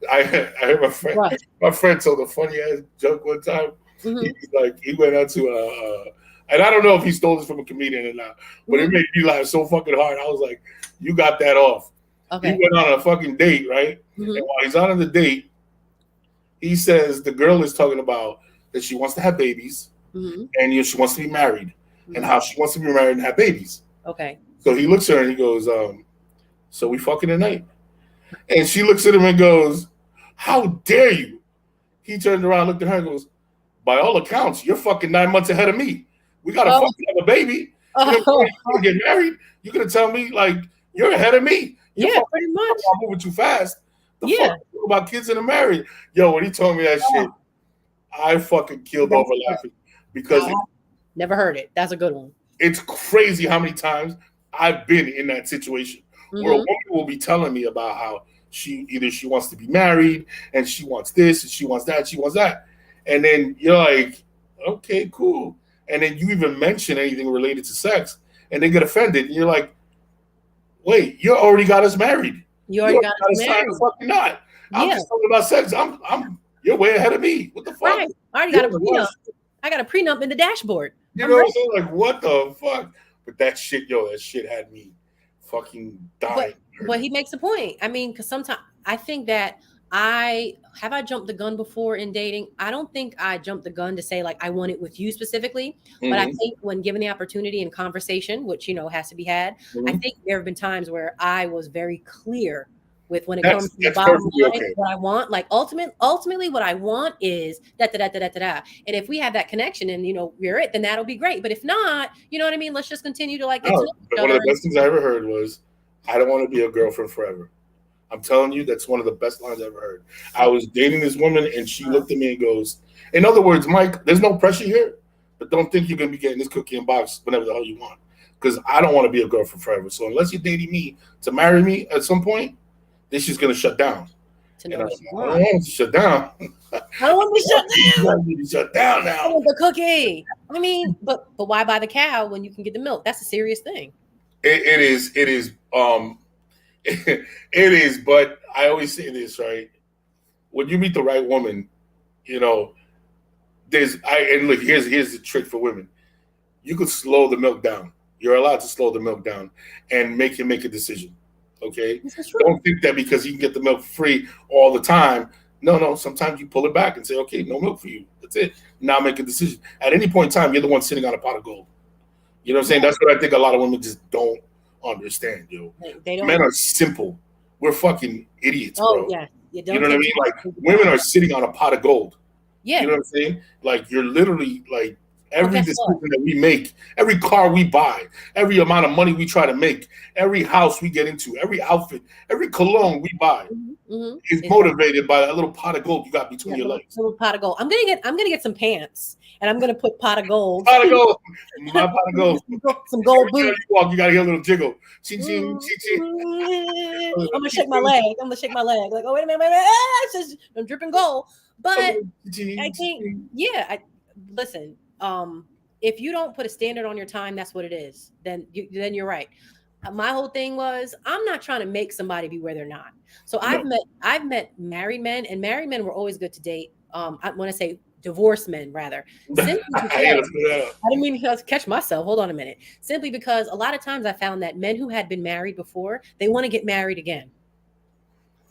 I heard Right. my friend told a funny ass joke one time. Mm-hmm. He went out to and I don't know if he stole this from a comedian or not, but it Mm-hmm. made me laugh so fucking hard. I was like, you got that off. He Okay. went on a fucking date, right? And Mm-hmm. while he's on the date, he says the girl is talking about that she wants to have babies Mm-hmm. and she wants to be married and Mm-hmm. how she wants to be married and have babies. Okay. So he looks at her and he goes, So we fucking tonight. And she looks at him and goes, "How dare you?" He turned around, looked at her, and goes, "By all accounts, you're fucking 9 months ahead of me. We gotta Oh, fucking have a baby. You know, oh, you're gonna get married. You're gonna tell me like you're ahead of me. You're yeah, fucking pretty much. moving too fast. The Yeah. fuck about kids and married? Yo, when he told me that shit, Oh, I fucking killed that's over good. laughing because I never heard it. That's a good one. it's crazy how many times I've been in that situation where a Mm-hmm. woman will be telling me about how she wants to be married and she wants this and she wants that, she wants that. And then you're like, okay, cool. And then you even mention anything related to sex and they get offended. And you're like, wait, you already got us married. You You already already got got us us signed married. the fucking knot. I'm Yeah, just talking about sex. I'm you're way ahead of me. What the fuck? right. I already You're got a in the prenup. rush. I got a prenup in the dashboard. You I'm know what I'm ready. saying? Like, what the fuck? But that shit, yo, that shit had me fucking dying. But he makes a point. I mean, because sometimes I think that I jumped the gun before in dating. I don't think I jumped the gun to say like I want it with you specifically, but I Mhm, think when given the opportunity and conversation, which has to be had, I mhm. think there have been times where I was very clear with when it comes to the That's bottom perfectly line, okay. what I want. Like ultimately, what I want is da da da da da da da. And if we have that connection and we're it, then that'll be great. But if not, you know what I mean. Let's just continue to like get to No, know each but one other. of the best things I ever heard was, "I don't want to be a girlfriend forever." I'm telling you, that's one of the best lines I ever heard. I was dating this woman, and she looked at me and goes, "In other words, Mike, there's no pressure here, but don't think you're gonna be getting this cookie in box whenever the hell you want, because I don't want to be a girlfriend forever. So unless you're dating me to marry me at some point, this is gonna shut down." to And know I what was you like, "I don't want. want it to shut down. I don't want to be shut You down. want me to shut down I now." want the cookie. I mean, but why buy the cow when you can get the milk? That's a serious thing. It is. It is. But I always say this, right? When you meet the right woman, you know, and look, here's the trick for women. You could slow the milk down. You're allowed to slow the milk down and make him make a decision. Okay? This is true. Don't think that because you can get the milk free all the time. No, no. Sometimes you pull it back and say, okay, no milk for you. That's it. Now make a decision. At any point in time, you're the one sitting on a pot of gold. You know what I'm saying? Yeah, That's what I think a lot of women just don't understand, yo. they Men don't. are simple. We're fucking idiots, Oh bro. yeah, you You don't know what I take mean? too much Like into women account. are sitting on a pot of gold. You Yeah, know what I'm saying? Like you're literally like but every guess what? decision that we make, every car we buy, every amount of money we try to make, every house we get into, every outfit, every cologne we buy is Is that motivated by that little pot of gold you got between yeah, your little, legs. little pot of gold? I'm gonna get some pants, and I'm gonna put pot of gold. Pot of gold, my pot of gold. Some gold Every time boots. you walk, you gotta hear a little jiggle. Ching ching I'm ching ching. gonna shake my leg. I'm gonna shake my leg. Like, oh wait a minute, wait a minute. Ah, it's just, I'm dripping gold. But I Ching, think, ching. yeah. Listen. If you don't put a standard on your time, that's what it is. Then you're right. My whole thing was I'm not trying to make somebody be where they're not. So I've No. met married men, and married men were always good to date. I want to say divorced men rather, simply Hey, because let's do that. I didn't mean to catch myself. Hold on a minute. Simply because a lot of times I found that men who had been married before, they want to get married again.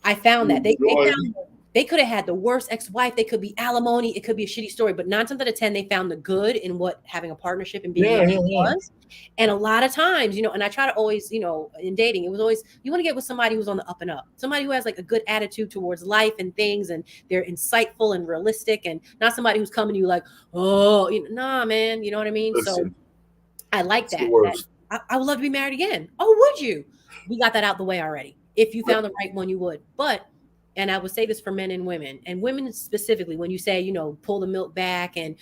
I found that they Joy. found they could have had the worst ex-wife. They could be alimony. It could be a shitty story. But 9 times out of 10, they found the good in what having a partnership and being Yeah, married yeah, yeah. was. And a lot of times, and I try to always, in dating, it was always you want to get with somebody who's on the up and up, somebody who has like a good attitude towards life and things, and they're insightful and realistic, and not somebody who's coming to you like, oh, nah, man, you know what I mean? So Listen, I like it's the that. That worst. I would love to be married again. Oh, would you? We got that out the way already. If you found the right one, you would. But and I would say this for men and women specifically, when you say, pull the milk back and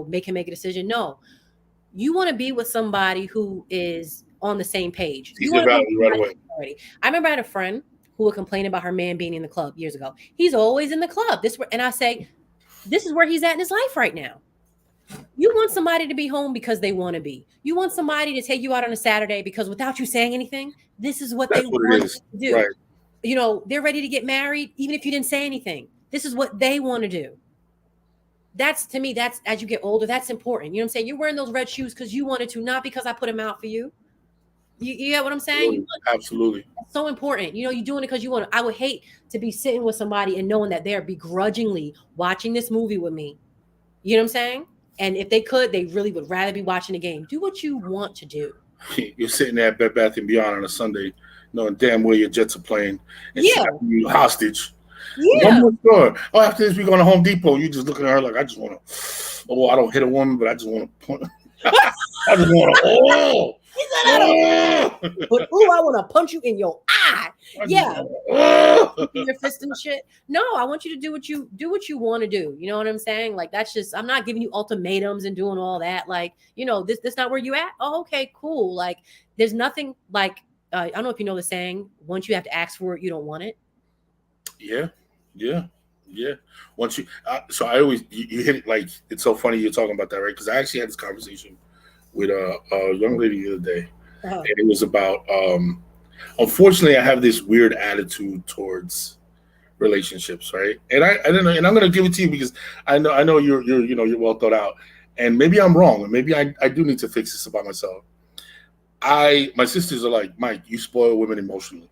make him make a decision. No, you want to be with somebody who is on the same page. Sees You your want to be with value right somebody away. already. I remember I had a friend who would complain about her man being in the club years ago. He's always in the club. And I say, this is where he's at in his life right now. You want somebody to be home because they want to be. You want somebody to take you out on a Saturday because without you saying anything, this is what they That's what want it is. to do. Right. They're ready to get married, even if you didn't say anything. This is what they want to do. That's to me, that's as you get older, that's important. You know what I'm saying? You're wearing those red shoes because you wanted to, not because I put them out for you. You get what I'm saying? Absolutely. Absolutely. It's so important. You're doing it because you want to. I would hate to be sitting with somebody and knowing that they're begrudgingly watching this movie with me. You know what I'm saying? And if they could, they really would rather be watching the game. Do what you want to do. You're sitting there at Bed Bath and Beyond on a Sunday. knowing damn well your jets are playing and she Yeah, got you hostage. One yeah. more store. Oh, after this, we going to Home Depot. You just looking at her like, I just want to. Oh, I don't hit a woman, but I just want to point. I just want to. Oh, He said, I don't. oh. But ooh, I want to punch you in your eye. I just Yeah, want to. Oh. your fist and shit. No, I want you to do what you want to do. You know what I'm saying? Like that's just I'm not giving you ultimatums and doing all that. Like this not where you at. Oh, okay, cool. Like there's nothing like I don't know if you know the saying. Once you have to ask for it, you don't want it. Yeah, yeah, yeah. Once you, so I always you hit it like it's so funny you're talking about that, right? Because I actually had this conversation with a young lady the other day, Uh-huh. and it was about. Unfortunately, I have this weird attitude towards relationships, right? And I don't know, and I'm gonna give it to you because I know you're well thought out, and maybe I'm wrong, and maybe I do need to fix this about myself. My sisters are like, Mike, you spoil women emotionally.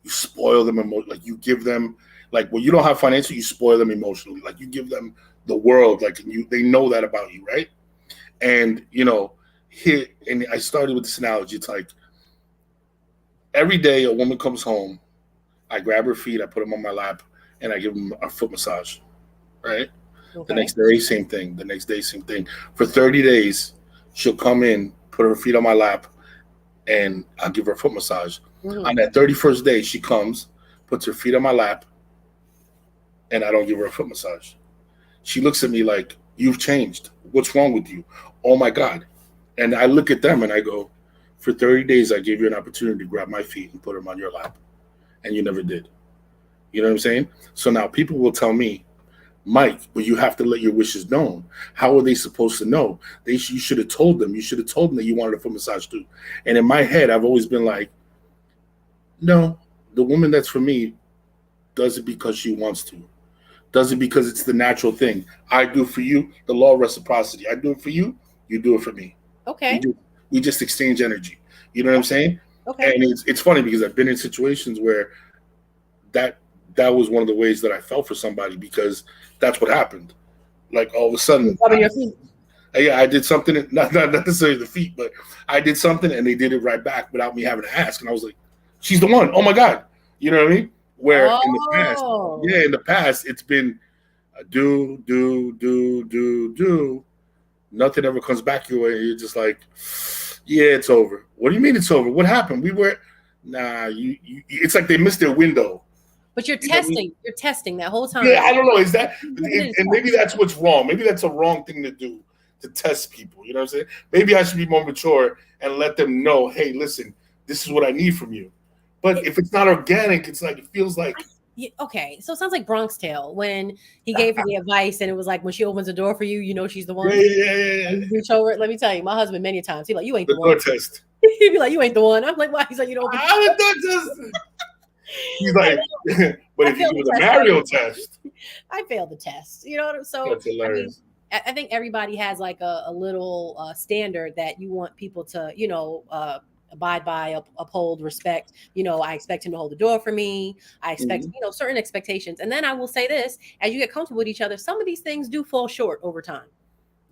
You spoil them like you give them like when you don't have financial, you spoil them emotionally. Like you give them the world, like they know that about you, right? And here and I started with this analogy. It's like every day a woman comes home, I grab her feet, I put them on my lap, and I give them a foot massage. Right? The Okay. next day, same thing. The next day, same thing. For 30 days, she'll come in, put her feet on my lap, and I'll give her a foot massage. On Mm-hmm. that 31st day, she comes, puts her feet on my lap, and I don't give her a foot massage. She looks at me like, "You've changed. What's wrong with you? Oh my God." And I look at them and I go, "For 30 days, I gave you an opportunity to grab my feet and put them on your lap, and you never did." You know what I'm saying? So now people will tell me, Mike, but you have to let your wishes known. How are they supposed to know? You should have told them. You should have told them that you wanted a foot massage too. And in my head, I've always been like, no, the woman that's for me does it because she wants to. Does it because it's the natural thing. I do for you, the law of reciprocity. I do it for you, you do it for me. We Okay. just we just exchange energy. You know what I'm saying? Okay. And it's funny because I've been in situations where that that was one of the ways that I felt for somebody because that's what happened. Like all of a sudden, Rubbing your feet. yeah, I did something, not necessarily the feet, but I did something and they did it right back without me having to ask. And I was like, she's the one. Oh my God. You know what I mean? Where in the past, Oh. yeah, in the past, it's been do. Nothing ever comes back your way. You're just like, yeah, it's over. What do you mean it's over? What happened? We were, nah, it's like they missed their window. But you're You know what I mean? testing. You're testing that whole Yeah, time. I don't know. Is that, Put it in and maybe test. that's what's wrong. Maybe that's a wrong thing to do to test people. You know what I'm saying? Maybe I should be more mature and let them know, hey, listen, this is what I need from you. But if it's not organic, it's like it feels like Yeah, okay, so it sounds like Bronx Tale when he gave her the advice, and it was like when she opens the door for you, you know she's the yeah, one. yeah, yeah, yeah, And yeah. you reach over. Let me tell you, my husband many times he like you ain't The the one. door test. He'd be like you ain't the one. I'm like why? He's like you don't open. Ah, the door test. He's I, like, but I if you failed give the it a test. Mario test, I failed the test. You know what I'm so. that's I mean, hilarious. I think everybody has like a little standard that you want people to, abide by, uphold, respect. I expect him to hold the door for me. I expect, Mhm. certain expectations. And then I will say this: as you get comfortable with each other, some of these things do fall short over time.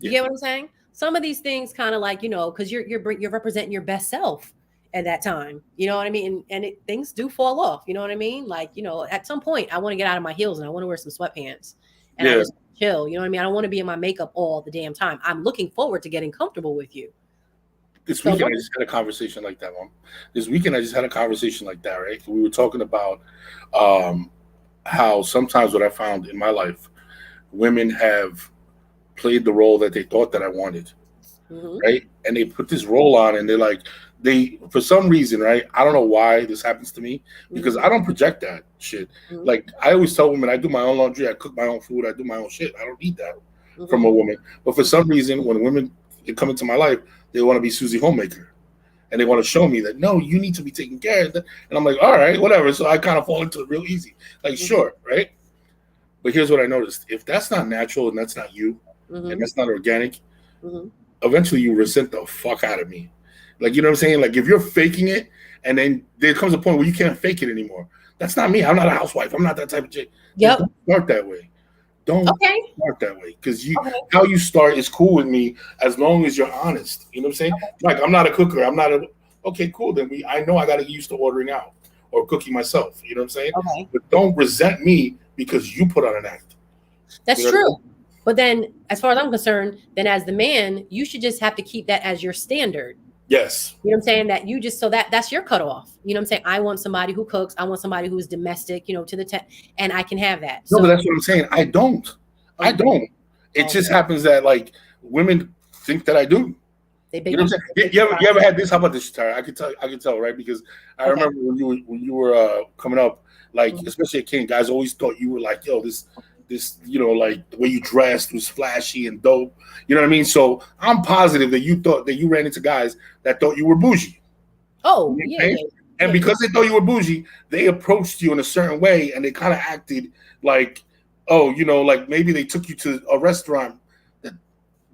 You Yeah, get what I'm saying? Some of these things kind of like, because you're representing your best self at that time. You know what I mean? And things do fall off. You know what I mean? Like, at some point, I want to get out of my heels and I want to wear some sweatpants and I yeah. just chill. You know what I mean? I don't want to be in my makeup all the damn time. I'm looking forward to getting comfortable with you. This So weekend what? I just had a conversation like that, Mom. This weekend I just had a conversation like that, right? We were talking about um, how sometimes what I found in my life, women have played the role that they thought that I wanted, Hmm. right? And they put this role on, and they for some reason, right? I don't know why this happens to me because Hmm. I don't project that shit. Hmm. Like I always tell women, I do my own laundry, I cook my own food, I do my own shit. I don't need that from Hmm. a woman. But for some reason, when women come into my life, they want to be Susie Homemaker. And they want to show me that no, you need to be taken care of. And I'm like, all right, whatever. So I kind of fall into it real easy. Like, Hmm. sure, right? But here's what I noticed: if that's not natural and that's not you, and Hmm. that's not organic, Hmm. eventually you resent the fuck out of me. Like, you know what I'm saying? Like, if you're faking it, and then there comes a point where you can't fake it anymore. That's not me. I'm not a housewife. I'm not that type of chick. Then Yep. don't start that way. Don't Okay. start that way because Okay. how you start is cool with me as long as you're honest. You know what I'm saying? Like, I'm not a cooker. I'm not a okay, cool. Then I know I got to get used to ordering out or cooking myself. You know what I'm saying? Okay. But don't resent me because you put on an act. That's You know what I true. mean? But then, as far as I'm concerned, then as the man, you should just have to keep that as your standard. Yes. You know what I'm saying? That you just, so that's your cutoff. You know what I'm saying? I want somebody who cooks. I want somebody who is domestic, to the and I can have that. No, but So, that's what I'm saying. I don't. oh, I you don't. don't. It Okay. just happens that like women think that I do. They You know what I'm saying? You ever had this? How about this, Shatara? I can tell, right? Because I Okay. remember when you were coming up, like Mhm. especially at King, guys always thought you were like, yo, this, like the way you dressed was flashy and dope. You know what I mean? So I'm positive that you thought that you ran into guys that thought you were bougie. Oh, You know yeah, what I'm saying? yeah. And Yeah, yeah. because they thought you were bougie, they approached you in a certain way, and they kind of acted like, oh, like maybe they took you to a restaurant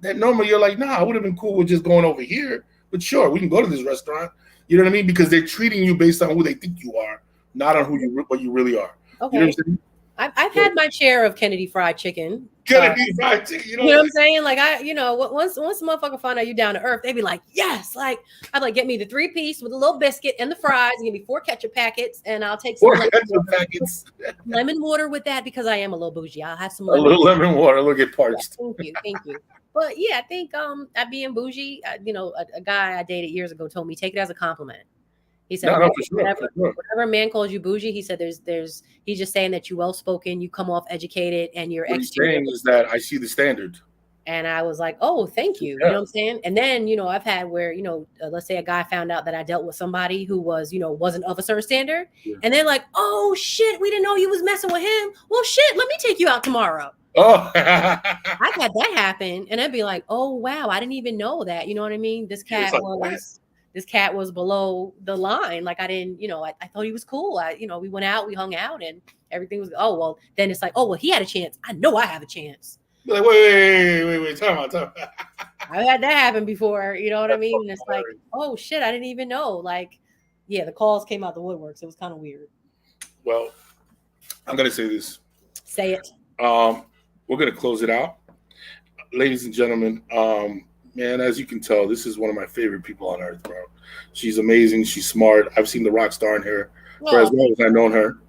that normally you're like, nah, I would have been cool with just going over here. But sure, we can go to this restaurant. You know what I mean? Because they're treating you based on who they think you are, not on what you really are. You know Okay. what I'm saying? I've had my share of Kennedy Fried Chicken. Kennedy Fried Chicken. You know You know what what I'm saying? Like once a motherfucker find out you down to earth, they be like, yes, like I'd like get me the 3-piece with a little biscuit and the fries, and give me 4 ketchup packets, and I'll take some Four ketchup packets, lemon water with that because I am a little bougie. I'll have some a lemon. little lemon water, look at Yeah, parched. thank you. But yeah, I think at being bougie, a guy I dated years ago told me take it as a compliment. He said, No, no, for sure, for sure. whenever a man calls you bougie, he said he's just saying that you're well spoken, you come off educated, and your What he's exterior. saying is that I see the standard. And I was like, oh, thank you. Yeah. You know what I'm saying? And then, I've had where, let's say a guy found out that I dealt with somebody who was, wasn't of a certain standard. Yeah. And they're like, oh, shit, we didn't know you was messing with him. Well, shit, let me take you out tomorrow. Oh, I've had that happen. And I'd be like, oh, wow, I didn't even know that. You know what I mean? This cat was below the line. Like I didn't, I thought he was cool. We went out, we hung out, and everything was, oh, well, then it's like, oh, well, he had a chance. I know I have a chance. Like, wait, time out. I've had that happen before, you know what I mean? And it's like, oh shit, I didn't even know. Like, yeah, the calls came out the woodworks. It was kind of weird. Well, I'm gonna say this. Say it. We're gonna close it out, ladies and gentlemen. Man, as you can tell, this is one of my favorite people on earth, bro. She's amazing. She's smart. I've seen the rock star in her for as long as I've known her.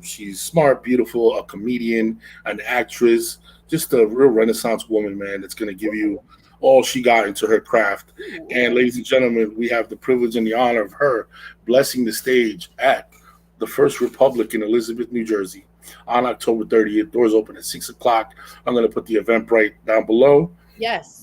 She's smart, beautiful, a comedian, an actress, just a real Renaissance woman, man, that's going to give you all she got into her craft. And ladies and gentlemen, we have the privilege and the honor of her blessing the stage at the First Republic in Elizabeth, New Jersey on October 30th. Doors open at 6 o'clock. I'm going to put the Eventbrite down below. Yes.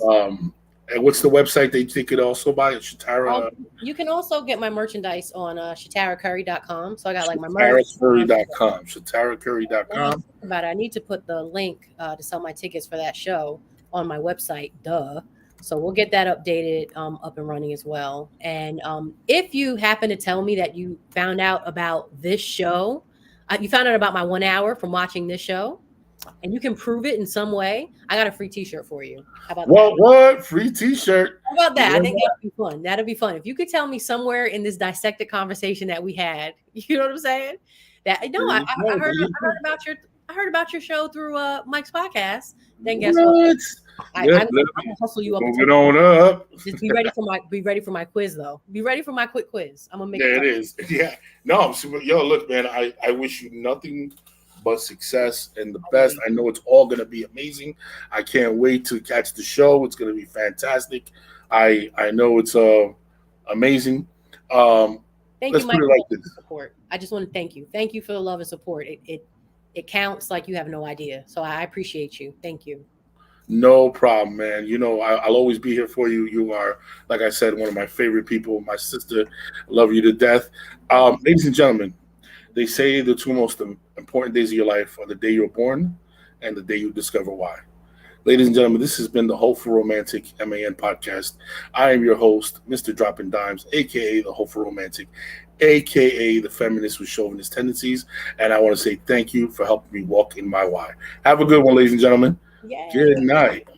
And what's the website they could also buy? Shatara. You can also get my merchandise on shataracurry.com. So I got like my merch. Shataracurry.com. Shataracurry.com. About it, I need to put the link to sell my tickets for that show on my website. Duh. So we'll get that updated, up and running as well. And if you happen to tell me that you found out about this show, you found out about my 1 hour from watching this show, and you can prove it in some way, I got a free T-shirt for you. How about that? What? Free T-shirt? How about that? I think that'd be fun. That'd be fun. If you could tell me somewhere in this dissected conversation that we had, you know what I'm saying? That I heard about your show through Mike's podcast. Then guess what? I'm gonna hustle you up. Moving on up. Just be ready for my quiz though. Be ready for my quick quiz. I'm gonna make it is. Yeah. No, yo, look, man, I wish you nothing but success and the best. I know it's all gonna be amazing. I can't wait to catch the show. It's gonna be fantastic. I know it's amazing. Thank let's you, Mike, put it like this. Support. I just want to thank you. Thank you for the love and support. It counts like you have no idea. So I appreciate you. Thank you. No problem, man. I'll always be here for you. You are, like I said, one of my favorite people. My sister, love you to death. Ladies and gentlemen, they say the 2 most important days of your life are the day you're born and the day you discover why. Ladies and gentlemen, this has been the Hopeful Romantic M.A.N. podcast. I am your host, Mr. Dropping Dimes, a.k.a. the Hopeful Romantic, a.k.a. the Feminist with chauvinist tendencies. And I want to say thank you for helping me walk in my why. Have a good one, ladies and gentlemen. Yay. Good night.